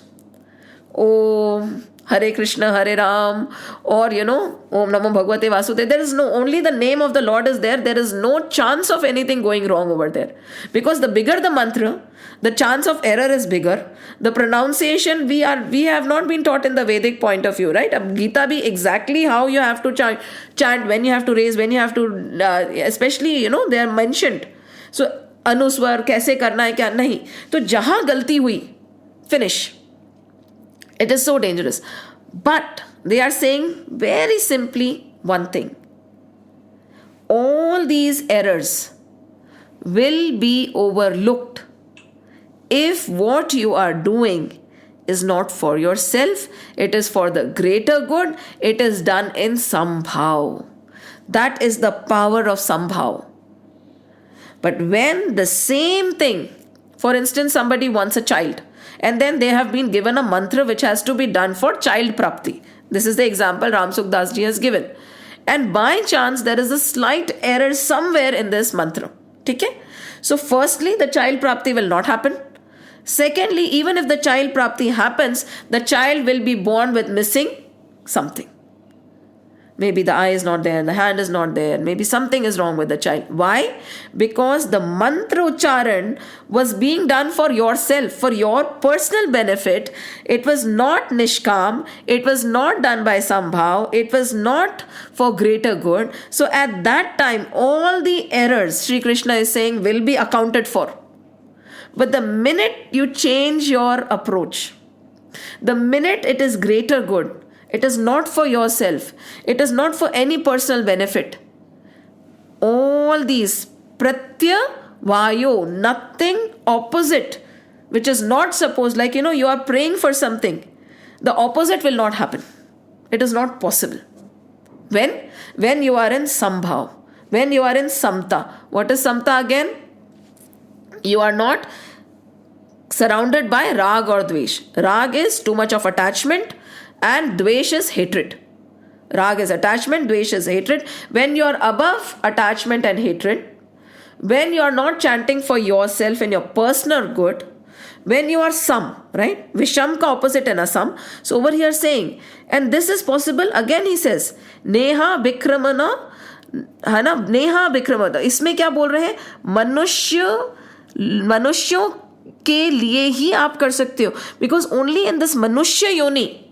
Om, Hare Krishna, Hare Ram, or Om Namo Bhagavate Vasudevaya. There is only the name of the Lord is there. There is no chance of anything going wrong over there. Because the bigger the mantra, the chance of error is bigger. The pronunciation, we have not been taught in the Vedic point of view, right? Gita be exactly how you have to chant, when you have to raise, when you have to, especially, they are mentioned. So, अनुस्वर कैसे करना है क्या नहीं, तो जहां गलती हुई, finish. It is so dangerous. But they are saying very simply one thing. All these errors will be overlooked if what you are doing is not for yourself, it is for the greater good, it is done in Sambhav. That is the power of Sambhav. But when the same thing, for instance, somebody wants a child, and then they have been given a mantra which has to be done for child prapti. This is the example Ram Sukdas ji has given. And by chance, there is a slight error somewhere in this mantra. Okay? So firstly, the child prapti will not happen. Secondly, even if the child prapti happens, the child will be born with missing something. Maybe the eye is not there, the hand is not there, maybe something is wrong with the child. Why? Because the mantra ucharan was being done for yourself, for your personal benefit. It was not nishkam, it was not done by Sambhav, it was not for greater good. So at that time, all the errors, Sri Krishna is saying, will be accounted for. But the minute you change your approach, the minute it is greater good, it is not for yourself, it is not for any personal benefit, all these pratya vayo, nothing opposite, which is not supposed, like you are praying for something, the opposite will not happen. It is not possible. When you are in Sambhav, when you are in Samta. What is Samta again? You are not surrounded by Rag or Dvesh. Rag is too much of attachment, and Dvesh is hatred. Rag is attachment, Dvesh is hatred. When you are above attachment and hatred, when you are not chanting for yourself and your personal good, when you are Sam, right? Visham ka opposite and Asam. So over here saying, and this is possible, again he says, Neha Bikramana, है ना, नेहा विक्रमता. इसमें क्या बोल रहे हैं? मनुष्यों के लिए ही आप कर सकते हो. Because only in this मनुष्य योनि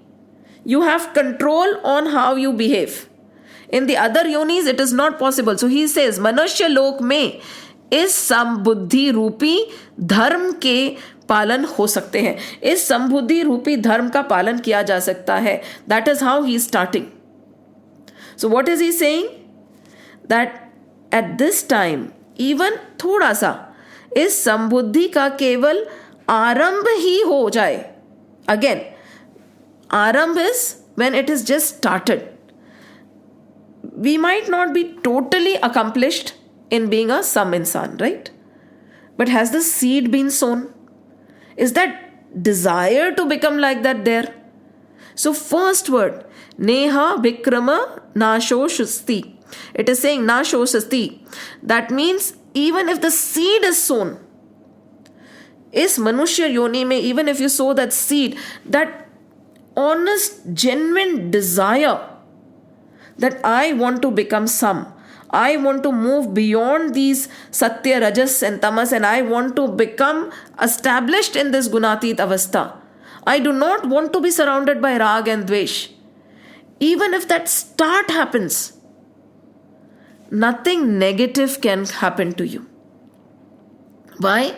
you have control on how you behave. In the other yonis, it is not possible. So he says, मनुष्य लोक में इस समबुद्धि रूपी धर्म के पालन हो सकते हैं. इस समबुद्धि रूपी धर्म का पालन किया जा सकता है. That is how he is starting. So what is he saying? That at this time, even थोड़ा सा इस समबुद्धि का केवल आरंभ ही हो जाए. Again, Arambh is when it is just started. We might not be totally accomplished in being a Sam insan, right? But has the seed been sown? Is that desire to become like that there? So first word, Neha Vikrama Nasho Shusti. It is saying Nasho Shusti. That means even if the seed is sown, is Manushya Yoni mein, even if you sow that seed, that honest, genuine desire that I want to become Sam. I want to move beyond these Satya, Rajas and Tamas, and I want to become established in this Gunatit Avastha. I do not want to be surrounded by Rag and Dvesh. Even if that start happens, nothing negative can happen to you. Why?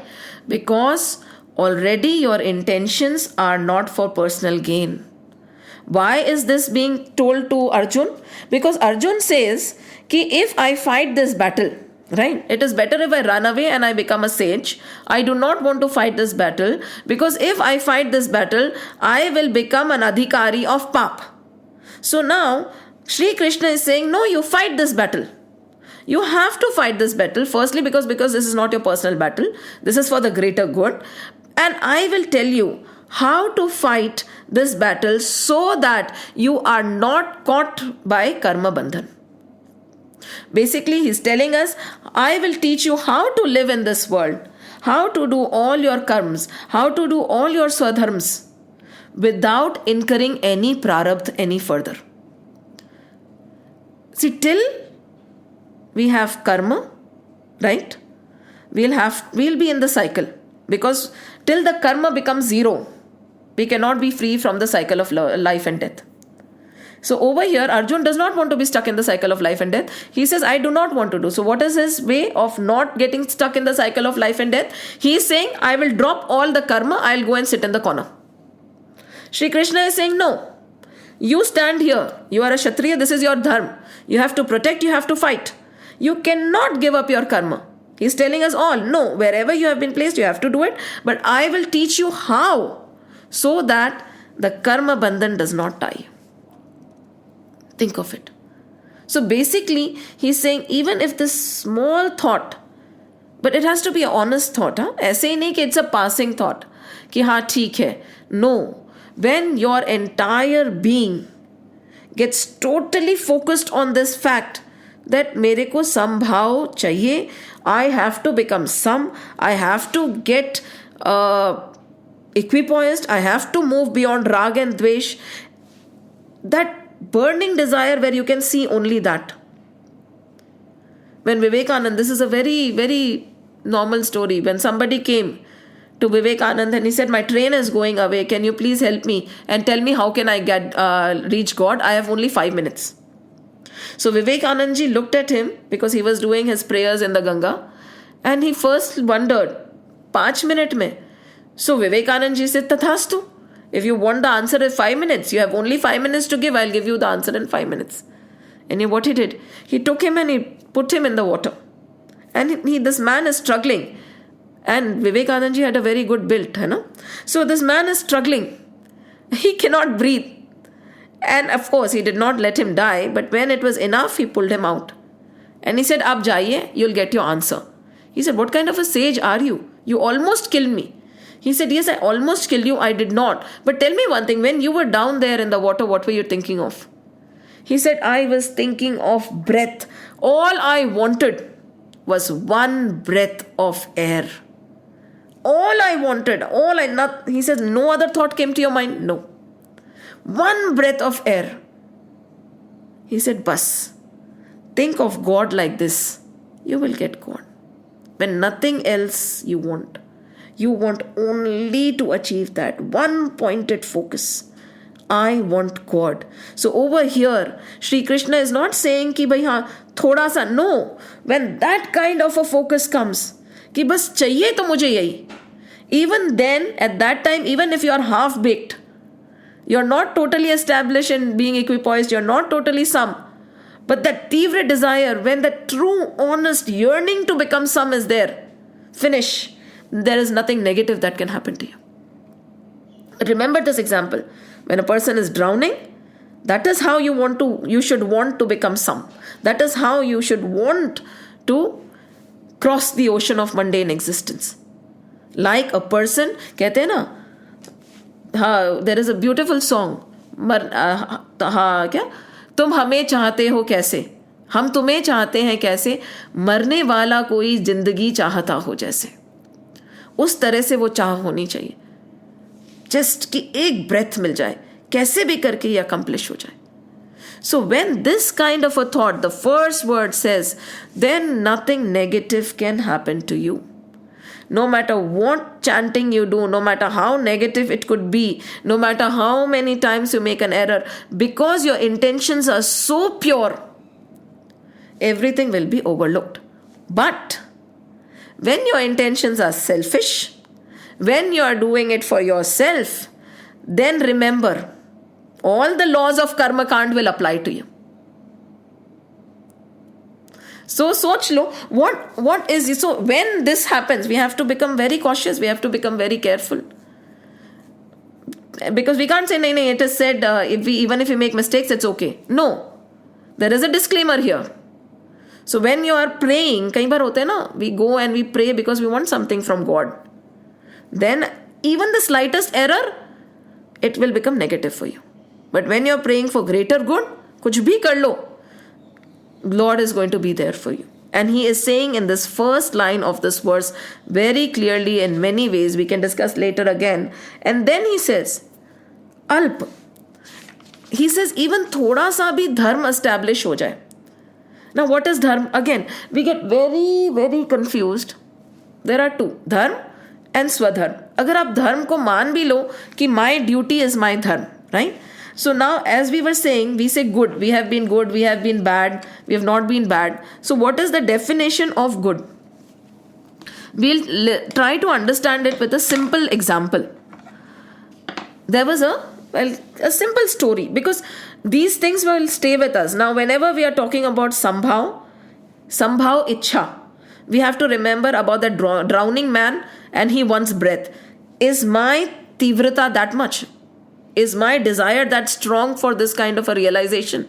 Because already your intentions are not for personal gain. Why is this being told to Arjun? Because Arjun says, ki if I fight this battle, right? It is better if I run away and I become a sage. I do not want to fight this battle, because if I fight this battle, I will become an adhikari of Pap. So now, Sri Krishna is saying, no, you fight this battle. You have to fight this battle. Firstly, because this is not your personal battle. This is for the greater good. And I will tell you how to fight this battle so that you are not caught by karma bandhan. Basically, he's telling us, I will teach you how to live in this world, how to do all your karmas, how to do all your swadharms, without incurring any prarabdha any further. See, till we have karma, right? We'll be in the cycle, because till the karma becomes zero, we cannot be free from the cycle of life and death. So over here, Arjun does not want to be stuck in the cycle of life and death. He says, I do not want to do. So what is his way of not getting stuck in the cycle of life and death? He is saying, I will drop all the karma, I'll go and sit in the corner. Shri Krishna is saying, no, you stand here. You are a Kshatriya, this is your dharma. You have to protect, you have to fight. You cannot give up your karma. He's telling us all, no, wherever you have been placed, you have to do it. But I will teach you how, so that the karma bandhan does not tie. Think of it. So basically, he's saying, even if this small thought, but it has to be an honest thought, ऐसे ही नहीं कि it's a passing thought, कि हाँ ठीक है. No, when your entire being gets totally focused on this fact that मेरे को समभाव चाहिए, I have to become some, I have to get equipoised, I have to move beyond rag and dvesh, that burning desire where you can see only that. When Vivekanand, this is a very, very normal story. When somebody came to Vivekanand and he said, my train is going away, can you please help me and tell me how can I reach God? I have only 5 minutes. So Vivekanand ji looked at him because he was doing his prayers in the Ganga, and he first wondered, 5 minutes mein? So Vivekanand ji said, Tathastu. If you want the answer in 5 minutes, you have only 5 minutes to give, I'll give you the answer in 5 minutes. And what he did, he took him and he put him in the water. And this man is struggling. And Vivekanand ji had a very good build, So this man is struggling. He cannot breathe. And of course, he did not let him die, but when it was enough, he pulled him out. And he said, Ab jaiye, you'll get your answer. He said, what kind of a sage are you? You almost killed me. He said, yes, I almost killed you. I did not. But tell me one thing, when you were down there in the water, what were you thinking of? He said, I was thinking of breath. All I wanted was one breath of air. All I wanted, he says, no other thought came to your mind? No. One breath of air. He said, bas, think of God like this. You will get God. When nothing else you want. You want only to achieve that one pointed focus. I want God. So over here, Shri Krishna is not saying ki bhai haan, thoda sa. No. When that kind of a focus comes, ki bas chahiye to mujhe yahi. Even then, at that time, even if you are half-baked, you're not totally established in being equipoised, you're not totally some. But that tivra desire, when the true, honest yearning to become some is there, finish. There is nothing negative that can happen to you. Remember this example. When a person is drowning, that is how you should want to become some. That is how you should want to cross the ocean of mundane existence. Like a person, कहते हैं ना, there is a beautiful song. क्या? तुम हमें चाहते हो कैसे? हम तुम्हें चाहते हैं कैसे? मरने वाला कोई जिंदगी चाहता हो जैसे. उस तरह से वो चाह होनी चाहिए. जस्ट कि एक ब्रेथ मिल जाए, कैसे भी करके ये अकम्प्लिश हो जाए. So when this kind of a thought, the first word says, then nothing negative can happen to you. No matter what chanting you do, no matter how negative it could be, no matter how many times you make an error, because your intentions are so pure, everything will be overlooked. But when your intentions are selfish, when you are doing it for yourself, then remember, all the laws of karma kand will apply to you. So soch lo, what is, so when this happens, we have to become very cautious, we have to become very careful. Because we can't say, nahin, it is said, even if we make mistakes, it's okay. No, there is a disclaimer here. So when you are praying, kahin bar hote hai na, we go and we pray because we want something from God. Then even the slightest error, it will become negative for you. But when you are praying for greater good, kuch bhi kar lo, Lord is going to be there for you. And he is saying in this first line of this verse very clearly in many ways, we can discuss later again. And then he says, अल्प. He says even थोड़ा सा भी धर्म establish हो जाए. Now what is dharma? Again, we get very, very confused. There are two, dharma and swadharma. अगर आप धर्म को मान भी लो कि my duty is my dharma, right? So now as we were saying, we say good, we have been good, we have been bad, we have not been bad. So what is the definition of good? We'll try to understand it with a simple example. There was a simple story, because these things will stay with us. Now whenever we are talking about sambhav ichha, we have to remember about the drowning man and he wants breath. Is my tivrata that much? Is my desire that strong for this kind of a realization?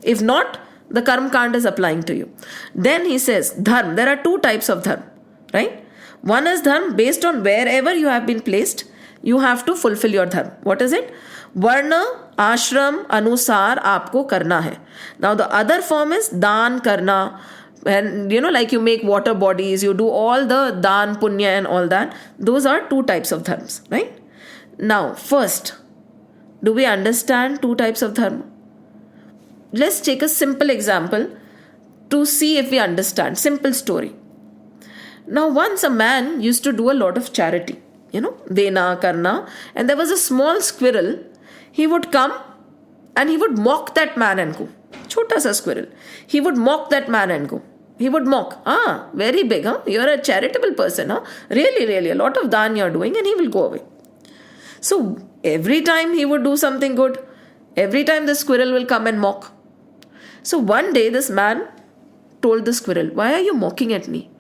If not, the karma kand is applying to you. Then he says dharma. There are two types of dharma, right? One is dharma based on wherever you have been placed, you have to fulfill your dharma. What is it? Varna ashram anusar aapko karna hai. Now the other form is dan karna. And like you make water bodies, you do all the dan, punya and all that. Those are two types of dharmas, right? Now first, do we understand two types of dharma? Let's take a simple example to see if we understand. Simple story. Now once a man used to do a lot of charity, dena, karna, and there was a small squirrel. He would come and he would mock that man and go. Chota sa squirrel. He would mock that man and go. He would mock. Very big, huh? You're a charitable person, huh? Really, really, a lot of dan you're doing, and he will go away. So every time he would do something good, every time the squirrel will come and mock. So one day this man told the squirrel, why are you mocking at me?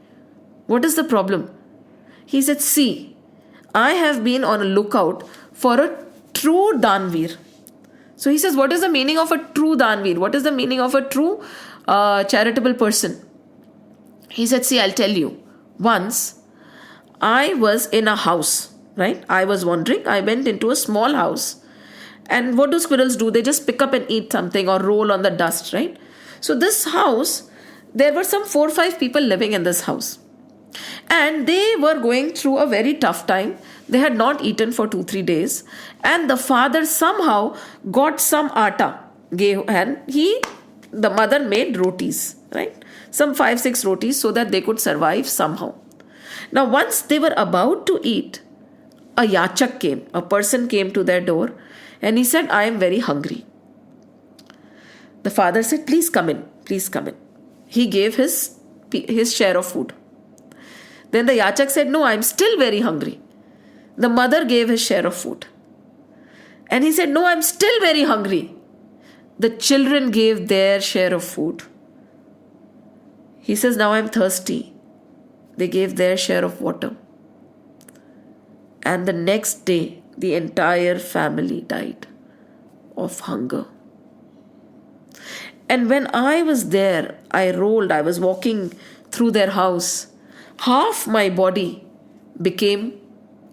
What is the problem? He said, see, I have been on a lookout for a true danveer. So he says, what is the meaning of a true danveer? What is the meaning of a true charitable person? He said, see, I'll tell you. Once I was in a house, right? I was wandering. I went into a small house. And what do squirrels do? They just pick up and eat something or roll on the dust, right? So this house, there were some 4 or 5 people living in this house. And they were going through a very tough time. They had not eaten for 2-3 days. And the father somehow got some atta. And the mother made rotis, right? Some 5-6 rotis so that they could survive somehow. Now once they were about to eat, a yachak came. A person came to their door and he said, I am very hungry. The father said, please come in. Please come in. He gave his share of food. Then the yachak said, no, I'm still very hungry. The mother gave his share of food. And he said, no, I'm still very hungry. The children gave their share of food. He says, now I'm thirsty. They gave their share of water. And the next day, the entire family died of hunger. And when I was there, I was walking through their house. Half my body became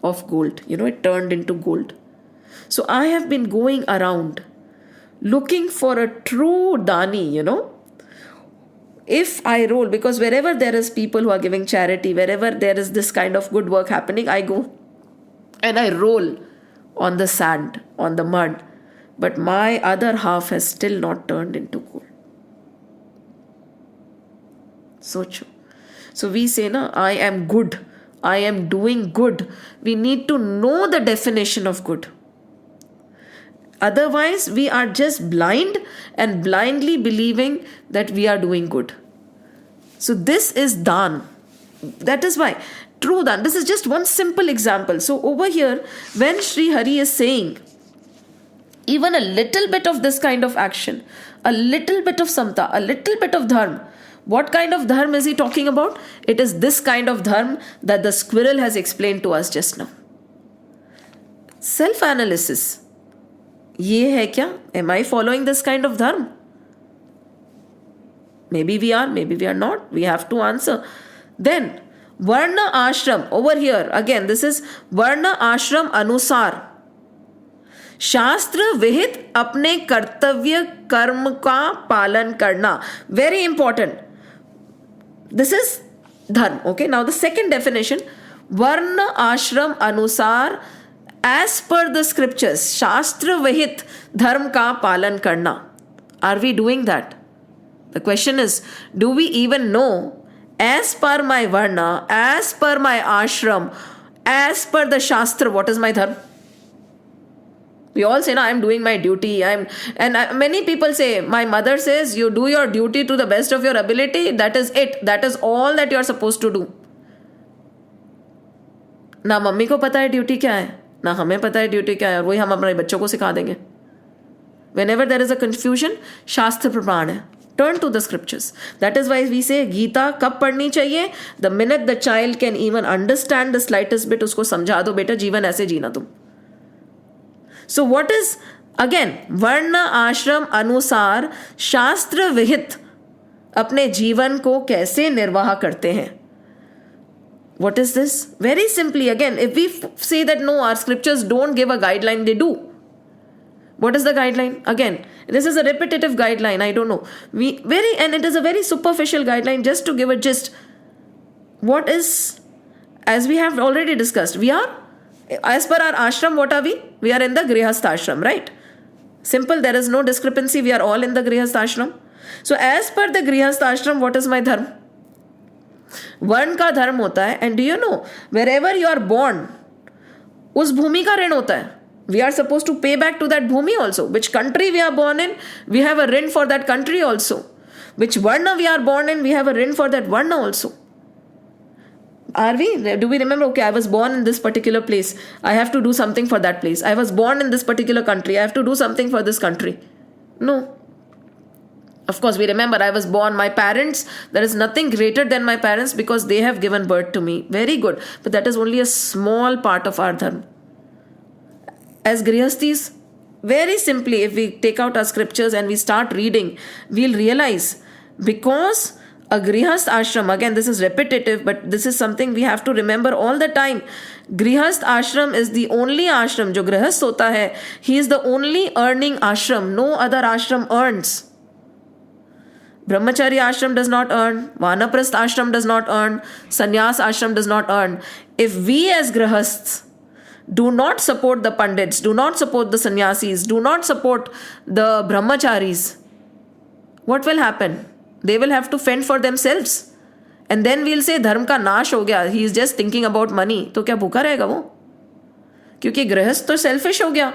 of gold. It turned into gold. So I have been going around looking for a true dani, If I roll, because wherever there is people who are giving charity, wherever there is this kind of good work happening, I go and I roll on the sand, on the mud. But my other half has still not turned into gold. So true. So we say, I am good. I am doing good. We need to know the definition of good. Otherwise, we are just blind and blindly believing that we are doing good. So this is dan. That is why true dan. This is just one simple example. So over here, when Sri Hari is saying, even a little bit of this kind of action, a little bit of samta, a little bit of dharma, what kind of dharma is he talking about? It is this kind of dharma that the squirrel has explained to us just now. Self-analysis. ये है क्या? Am I following this kind of dharma? Maybe we are, maybe we are not. We have to answer. Then, Varna Ashram. Over here, again, this is Varna Ashram Anusar. शास्त्र विहित अपने कर्तव्य कर्म का पालन करना. Very important. This is dharma. Okay, now the second definition, Varna Ashram Anusar as per the scriptures, शास्त्र विहित धर्म का पालन करना. Are we doing that? The question is, do we even know, as per my varna, as per my ashram, as per the shastra, what is my dharma? We all say, no, I'm doing my duty. Many people say, my mother says, you do your duty to the best of your ability. That is it. That is all that you are supposed to do. ना mummy को पता है duty क्या है, ना हमें पता है ड्यूटी क्या है, और वही हम अपने बच्चों को सिखा देंगे. Whenever there is a confusion, शास्त्र प्रमाण है. Turn to the scriptures. That is why we say Gita कब पढ़नी चाहिए? The minute the child can even understand the slightest bit, उसको समझा दो बेटा जीवन ऐसे जीना तुम. So what is, again, वर्ण आश्रम अनुसार शास्त्र विहित अपने जीवन को कैसे निर्वाह करते हैं? What is this? Very simply, again, if we say that no, our scriptures don't give a guideline, they do. What is the guideline? Again, this is a repetitive guideline. I don't know. And it is a very superficial guideline. Just to give a gist, what is, as we have already discussed, we are, as per our ashram, what are we? We are in the grihastha ashram, right? Simple. There is no discrepancy. We are all in the grihastha ashram. So, as per the grihastha ashram, what is my dharma? वर्ण का धर्म होता है. And do you know, wherever you are born, उस भूमि का ऋण होता है. We are supposed to pay back to that bhumi also. Which country we are born in, we have a rin for that country also. Which varna we are born in, we have a rin for that varna also. Are we? Do we remember, okay, I was born in this particular place, I have to do something for that place. I was born in this particular country, I have to do something for this country. No. Of course, we remember I was born, my parents, there is nothing greater than my parents because they have given birth to me. Very good. But that is only a small part of our dharma. As grihasthis, very simply, if we take out our scriptures and we start reading, we'll realize, because a grihasth ashram, again this is repetitive, but this is something we have to remember all the time. Grihasth ashram is the only ashram, jo grihasth hota hai, he is the only earning ashram. No other ashram earns. Brahmachari ashram does not earn, Vanaprastha ashram does not earn, Sannyas ashram does not earn. If we as grihasths do not support the pandits, do not support the sannyasis, do not support the brahmacharis, what will happen? They will have to fend for themselves. And then we'll say dharma ka nash ho gaya, he is just thinking about money. तो क्या भूखा रहेगा वो? क्योंकि गृहस्थ तो selfish हो गया.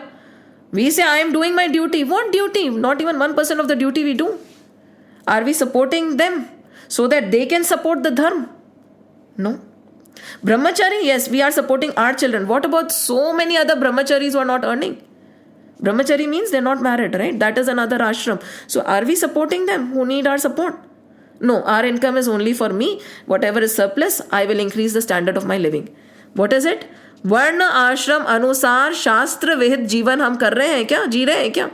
We say I am doing my duty. What duty? Not even 1% of the duty we do. Are we supporting them so that they can support the dharma? No. Brahmachari, yes, we are supporting our children. What about so many other brahmacharis who are not earning? Brahmachari means they're not married, right? That is another ashram. So are we supporting them who need our support? No, our income is only for me. Whatever is surplus, I will increase the standard of my living. What is it? वर्ण आश्रम अनुसार शास्त्र विहित जीवन हम कर रहे हैं क्या? जी रहे हैं क्या?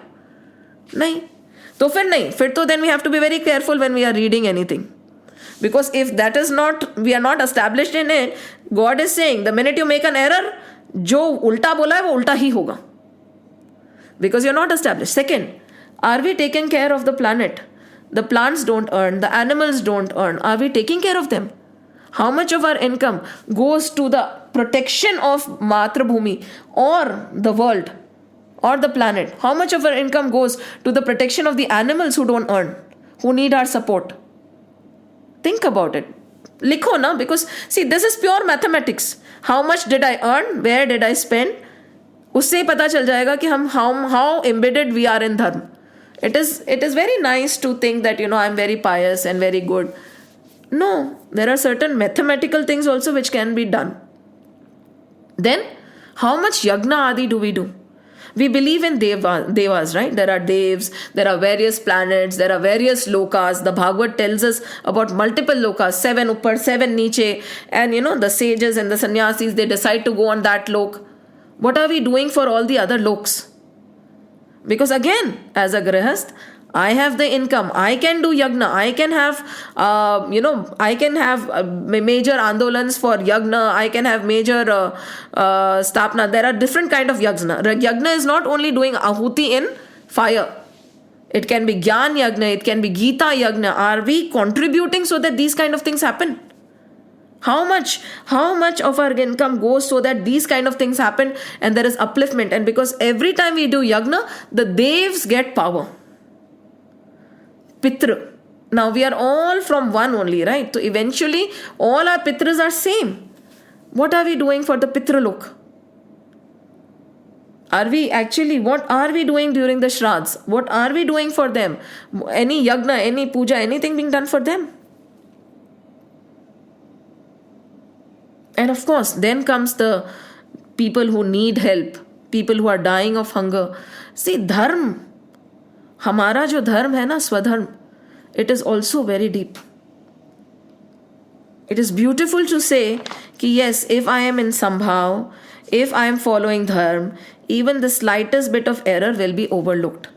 नहीं. तो फिर नहीं. फिर तो then we have to be very careful when we are reading anything. Because if that is not, we are not established in it, God is saying, the minute you make an error, जो उल्टा बोला है वो उल्टा ही होगा. Because you are not established. Second, are we taking care of the planet? The plants don't earn, the animals don't earn. Are we taking care of them? How much of our income goes to the protection of Matrabhumi or the world or the planet? How much of our income goes to the protection of the animals who don't earn, who need our support? Think about it. Likho na, because see, this is pure mathematics. How much did I earn? Where did I spend? उससे पता चल जाएगा कि हम how embedded we are in dharma. It is very nice to think that, I'm very pious and very good. No, there are certain mathematical things also which can be done. Then, how much yagna adi do we do? We believe in devas, right? There are devs, there are various planets, there are various lokas. The Bhagavad tells us about multiple lokas, 7 uppar, 7 niche. And the sages and the sannyasis, they decide to go on that lok. What are we doing for all the other loks? Because again, as a grihasth, I have the income. I can do yagna. I can have, major andolans for yagna. I can have major stapna. There are different kind of yagna. Yagna is not only doing ahuti in fire. It can be Gyan Yagna. It can be Gita Yagna. Are we contributing so that these kind of things happen? How much of our income goes so that these kind of things happen and there is upliftment? And because every time we do yagna, the devs get power. Pitra. Now we are all from one only, right? So eventually all our pitras are same. What are we doing for the pitra lok? What are we doing during the shraddhs? What are we doing for them? Any yagna, any puja, anything being done for them? And of course, then comes the people who need help, people who are dying of hunger. See, dharma, हमारा जो धर्म है ना, स्वधर्म, it is also very deep. It is beautiful to say कि yes, if I am in sambhav, if I am following dharma, even the slightest bit of error will be overlooked.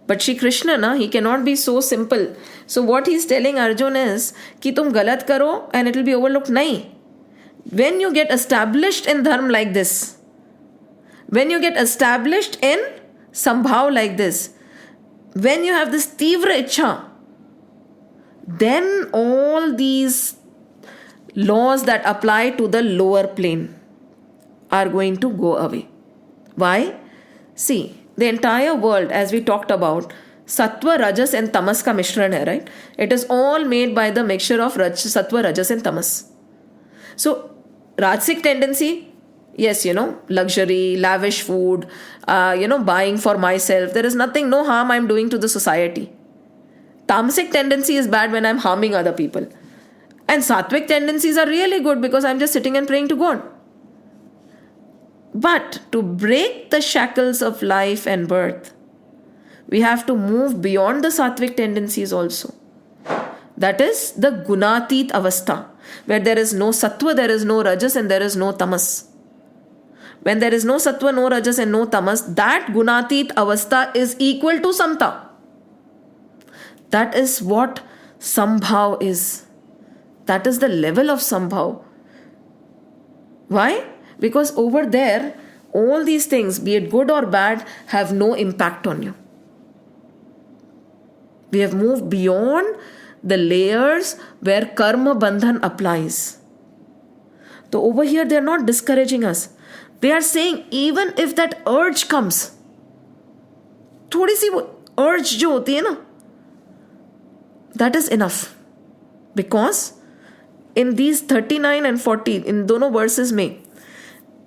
But Shri Krishna, na, he cannot be so simple. So what he is telling Arjun is कि तुम गलत करो and it will be overlooked. नहीं. When you get established in dharma like this, when you get established in sambhav like this, when you have this tivra ichha, then all these laws that apply to the lower plane are going to go away. Why? See, the entire world, as we talked about, sattva, rajas and tamas ka mishran hai, right? It is all made by the mixture of sattva, rajas and tamas. So, Rajasic tendency, yes, luxury, lavish food, buying for myself. There is no harm I'm doing to the society. Tamasic tendency is bad when I'm harming other people. And Sattvic tendencies are really good because I'm just sitting and praying to God. But to break the shackles of life and birth, we have to move beyond the Sattvic tendencies also. That is the Gunatit Avastha, where there is no Sattva, there is no Rajas and there is no Tamas. When there is no Sattva, no Rajas and no Tamas, that Gunatit Avastha is equal to Samta. That is what Sambhav is. That is the level of Sambhav. Why? Because over there, all these things, be it good or bad, have no impact on you. We have moved beyond the layers where karma bandhan applies. So over here, they are not discouraging us. They are saying, even if that urge comes, थोड़ी सी वो urge जो होती है ना, that is enough. Because in these 39 and 40, in दोनों verses में,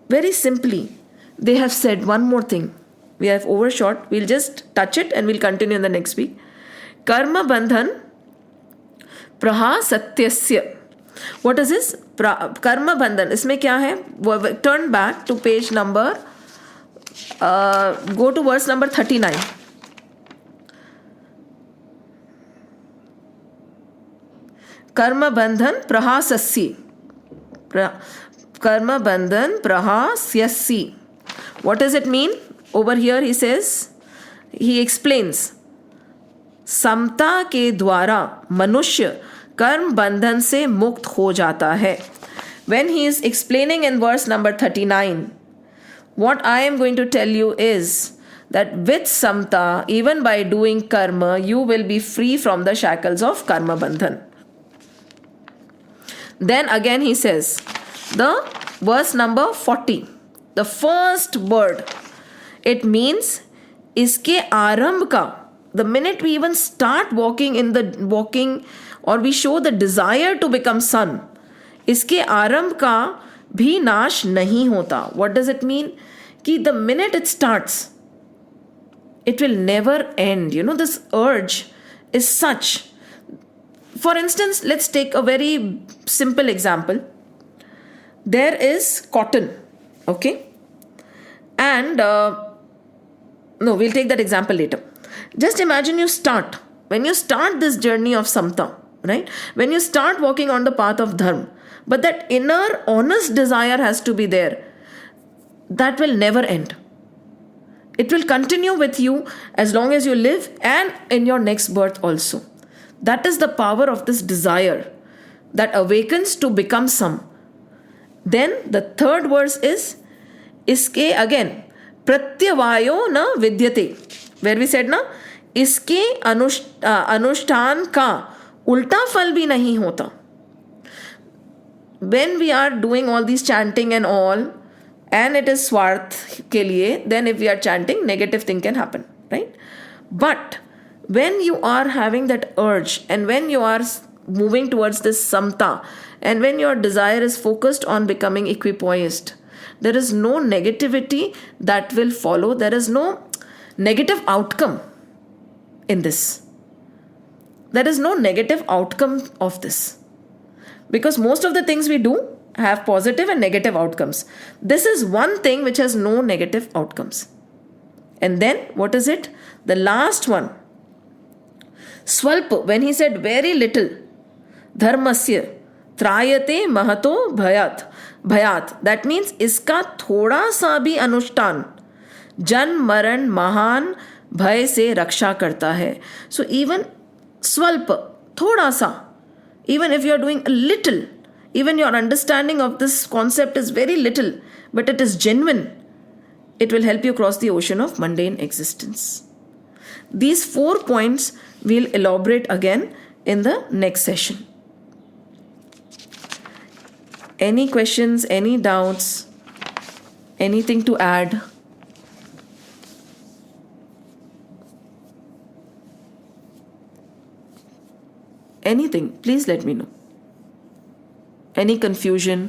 very simply, they have said one more thing. We have overshot. We'll just touch it and we'll continue in the next week. Karma bandhan praha satyasya. What is this? Karma bandhan. इसमें क्या है? Turn back to page number. Go to verse number 39. Karma bandhan prahasasya. Karma bandhan prahasyasi. What does it mean? Over here he explains. समता के द्वारा मनुष्य कर्म बंधन से मुक्त हो जाता है. When he is explaining in verse number 39, what I am going to tell you is that with samta, even by doing karma, you will be free from the shackles of karma bandhan. Then again he says, the verse number 40, the first word, it means इसके आरंभ का, the minute we even start walking or we show the desire to become son, इसके आरंभ का भी नाश नहीं होता. What does it mean? कि the minute it starts, it will never end. This urge is such. For instance, let's take a very simple example. There is cotton, okay? And, no, we'll take that example later. Just imagine when you start this journey of samta, right? When you start walking on the path of dharma, but that inner honest desire has to be there. That will never end. It will continue with you as long as you live and in your next birth also. That is the power of this desire that awakens to become some. Then the third verse is, iske again, pratyavayo na vidyate. Where we said na, iske अनुष्ठान का उल्टा फल भी नहीं होता. when we are doing all these chanting and all, and it is swarth ke liye, then if we are chanting, negative thing can happen, right? But when you are having that urge, and when you are moving towards this samta, and when your desire is focused on becoming equipoised, there is no negativity that will follow. There is no negative outcome in this. There is no negative outcome of this. Because most of the things we do have positive and negative outcomes. This is one thing which has no negative outcomes. And then, what is it? The last one. Swalpa, when he said very little, dharmasya, trayate mahato bhayat. That means, iska thoda sa bhi anushtan, jan maran mahan bhay se raksha karta hai. So even swalpa, thoda sa, even if you are doing a little, even your understanding of this concept is very little, but it is genuine, it will help you cross the ocean of mundane existence. These 4 points we'll elaborate again in the next session. Any questions, any doubts, anything to add? Anything, please let me know. Any confusion?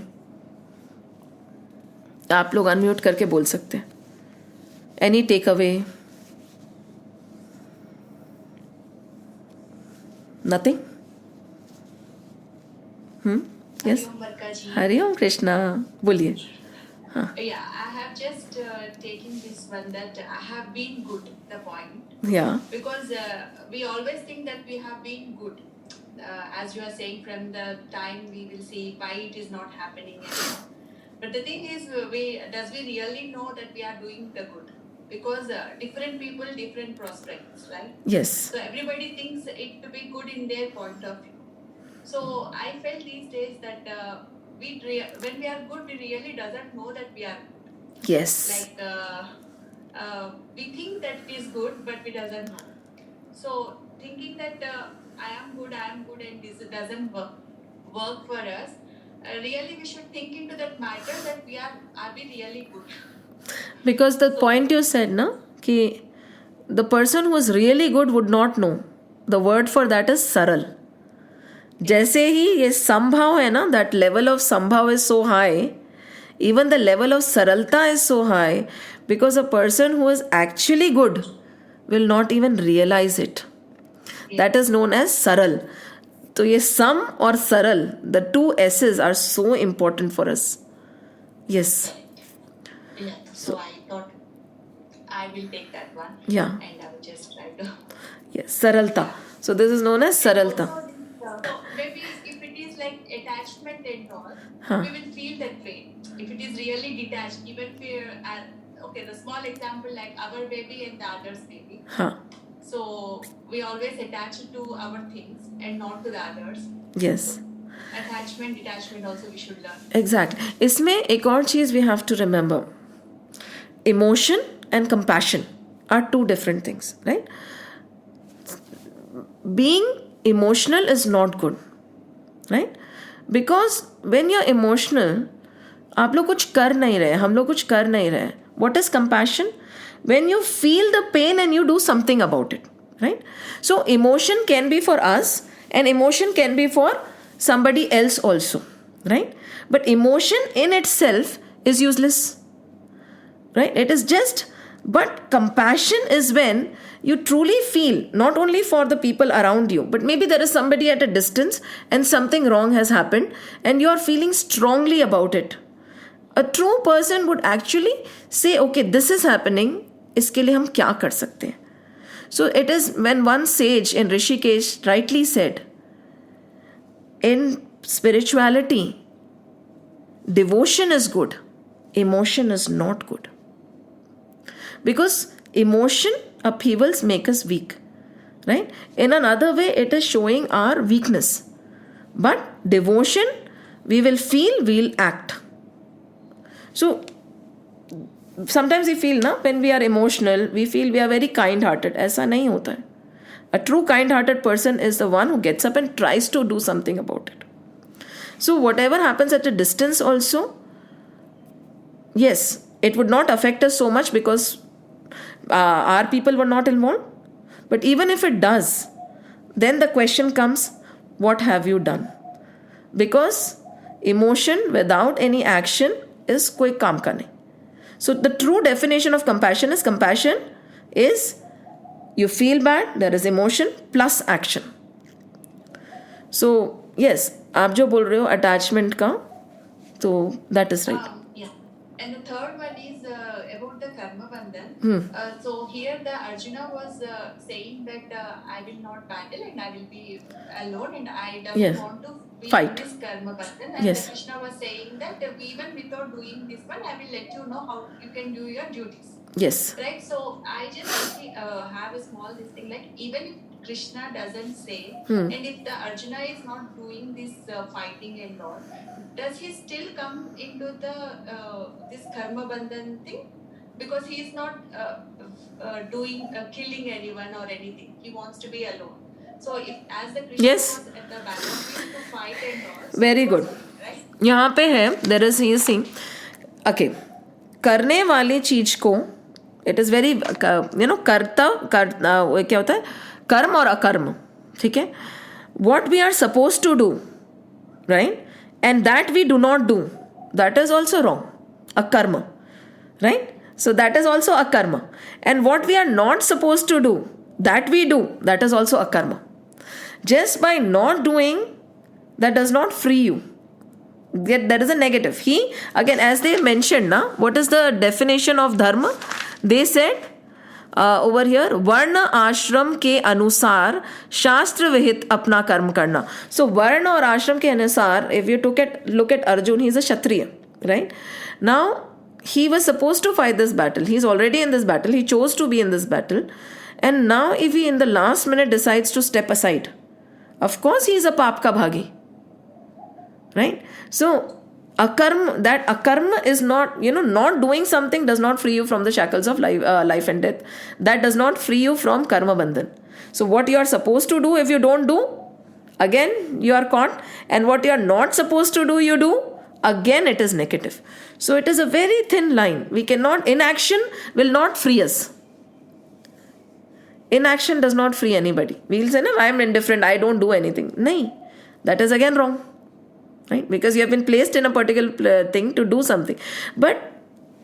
आप लोग unmute करके बोल सकते हैं. Any takeaway? Nothing? Yes? Hari Om Krishna. बोलिए. Yeah, I have just taken this one that I have been good, the point. Yeah. Because we always think that we have been good. As you are saying, from the time we will see why it is not happening anymore. But the thing is, does we really know that we are doing the good? Because different people, different prospects, right? Yes. So everybody thinks it to be good in their point of view. So I felt these days that when we are good, we really doesn't know that we are good. Yes. Like we think that it is good, but we doesn't know. So thinking that I am good, and this doesn't work for us. Really, we should think into that matter that are we really good? Because the point you said, na, कि the person who is really good would not know. The word for that is saral. जैसे ही ये संभाव है ना, that level of संभाव is so high, even the level of saralta is so high, because a person who is actually good will not even realize it. That is known as saral. So ये sam or saral, the two S's are so important for us. Yes. Yeah, so I thought I will take that one. Yeah. And I will just try to. Yes, saralta. So this is known as saralta. So maybe if it is like attachment and all, we will feel that pain. If it is really detached, even if we are, okay, the small example like our baby and the other's baby. So we always attach to our things and not to the others. Yes. Attachment, detachment also we should learn. Exactly. इसमें एक और चीज we have to remember. Emotion and compassion are two different things, right? Being emotional is not good, right? Because when you're emotional, आप लोग कुछ कर नहीं रहे, हम लोग कुछ कर नहीं रहे. What is compassion? When you feel the pain and you do something about it, right? So emotion can be for us and emotion can be for somebody else also, right? But emotion in itself is useless, right? It is just, but compassion is when you truly feel not only for the people around you, but maybe there is somebody at a distance and something wrong has happened and you are feeling strongly about it. A true person would actually say, okay, this is happening, इसके लिए हम क्या कर सकते हैं? So it is when one sage in Rishikesh rightly said, in spirituality, devotion is good, emotion is not good. Because emotion upheavals make us weak, right? In another way, it is showing our weakness. But devotion, we will feel, we'll act. So sometimes we feel, na, when we are emotional, we feel we are very kind-hearted. ऐसा नहीं होता है. A true kind-hearted person is the one who gets up and tries to do something about it. So whatever happens at a distance also, yes, it would not affect us so much because our people were not involved. But even if it does, then the question comes, what have you done? Because emotion without any action is koi kaam ka nahi. So the true definition of compassion is you feel bad, there is emotion plus action. So yes, आप जो बोल रहे हो attachment का, तो that is right. Yeah. And the third one is about the karma bandhan. So here the Arjuna was saying that I will not battle and I will be alone and I don't want to be Fight. in this karma bandhan. And Krishna was saying that even without doing this one, I will let you know how you can do your duties. Yes. Right. So I just have a small this thing, like even if Krishna doesn't say, and if the Arjuna is not doing this fighting and all, does he still come into the this karma bandhan thing? Because he is not doing killing anyone or anything. He wants to be alone. So if as the Krishna was at the battlefield to fight and all. So very good. Right? यहाँ पे है there is he is saying, okay, करने वाली चीज को it is very कर्ता क्या होता है, कर्म और अकर्म, ठीक है. What we are supposed to do, right, and that we do not do, that is also wrong, akarma, right? So that is also akarma. And what we are not supposed to do, that we do, that is also akarma. Just by not doing, that does not free you. That is a negative. He, again, as they mentioned, what is the definition of dharma? They said over here, varna ashram के अनुसार शास्त्र विहित अपना कर्म करना. So वर्ण और आश्रम के अनुसार, if you look at Arjun, he is a Kshatriya, right? Now he was supposed to fight this battle. He is already in this battle. He chose to be in this battle, and now if he in the last minute decides to step aside, of course he is a paap ka bhagi, right? So akarma is not, not doing something does not free you from the shackles of life and death. That does not free you from karma bandhan. So what you are supposed to do, if you don't do, again you are caught. And what you are not supposed to do, you do, again it is negative. So it is a very thin line. We cannot, inaction will not free us. Inaction does not free anybody. We will say, no, I am indifferent, I don't do anything. No, that is again wrong. Right? Because you have been placed in a particular thing to do something. But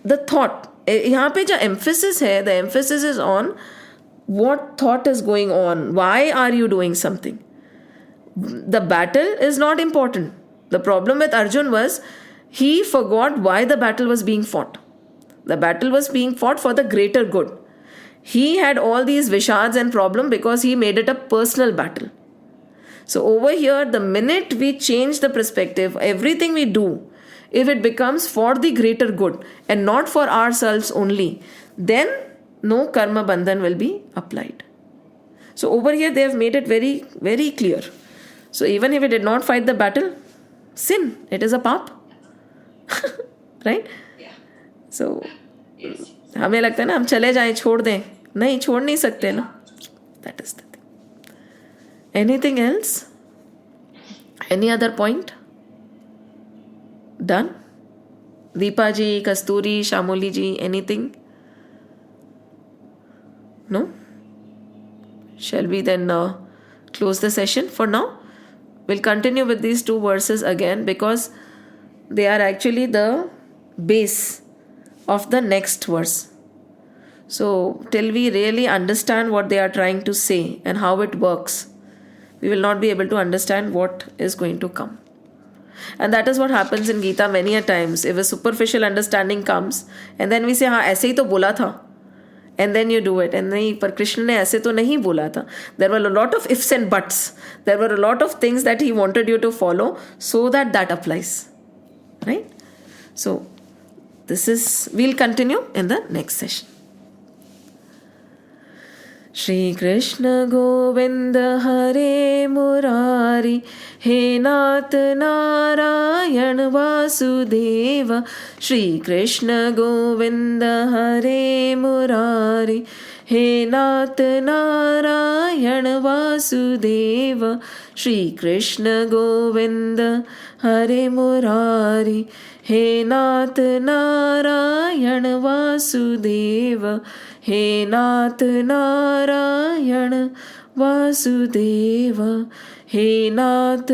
the thought, यहाँ पे जो emphasis है, the emphasis is on what thought is going on. Why are you doing something? The battle is not important. The problem with Arjun was he forgot why the battle was being fought. The battle was being fought for the greater good. He had all these vishads and problems because he made it a personal battle. So over here, the minute we change the perspective, everything we do, if it becomes for the greater good and not for ourselves only, then no karma bandhan will be applied. So over here, they have made it very, very clear. So even if we did not fight the battle, sin, it is a paap. Right? Yeah. So हमें लगता है ना हम चले जाएं, छोड़ दें. नहीं, छोड़ नहीं सकते ना. That is the thing. Anything else? Any other point? Done? Deepa ji, Kasturi, Shamoli ji, anything? No? Shall we then close the session for now? We'll continue with these two verses again because they are actually the base of the next verse. So till we really understand what they are trying to say and how it works, we will not be able to understand what is going to come. And that is what happens in Gita many a times. If a superficial understanding comes and then we say, हाँ ऐसे ही तो बोला था, and then you do it, and नहीं, पर कृष्ण ने ऐसे तो नहीं बोला था. There were a lot of ifs and buts. There were a lot of things that he wanted you to follow so that applies. Right? So we'll continue in the next session. Shri Krishna Govind हरे मुरारी, हे नाथ नारायण वासुदेव. श्री कृष्ण गोविंद हरे मुरारी, हे नाथ नारायण वासुदेव, श्री कृष्ण गोविंद हरे मुरारी। हे नाथ नारायण वासुदेव, हे नाथ नारायण वासुदेव, हे नाथ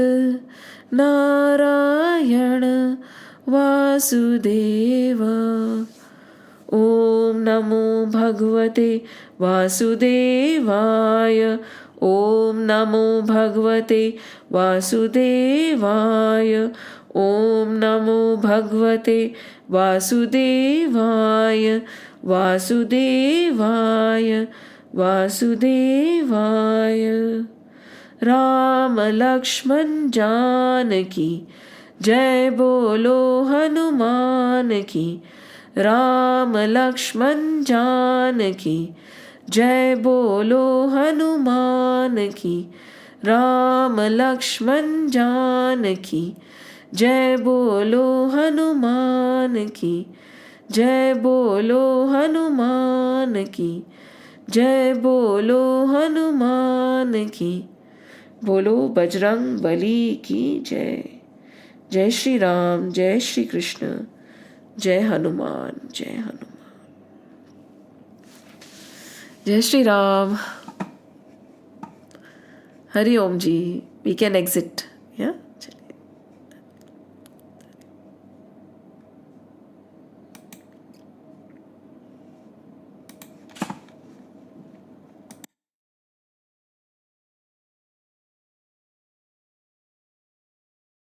नारायण वासुदेव। ॐ नमो भगवते वासुदेवाय, ॐ नमो भगवते वासुदेवाय, ॐ नमो भगवते वासुदेवाय, वासुदेवाय वासुदेवाय। राम लक्ष्मण जानकी जय बोलो हनुमान की, राम लक्ष्मण जानकी जय बोलो हनुमान की, राम लक्ष्मण जानकी जय बोलो हनुमान की, जय बोलो हनुमान की, जय बोलो हनुमान की। बोलो बजरंग बली की जय। जय श्री राम, जय श्री कृष्ण, जय हनुमान, जय हनुमान। जय श्री राम। हरि ओम जी। वी कैन एग्जिट, या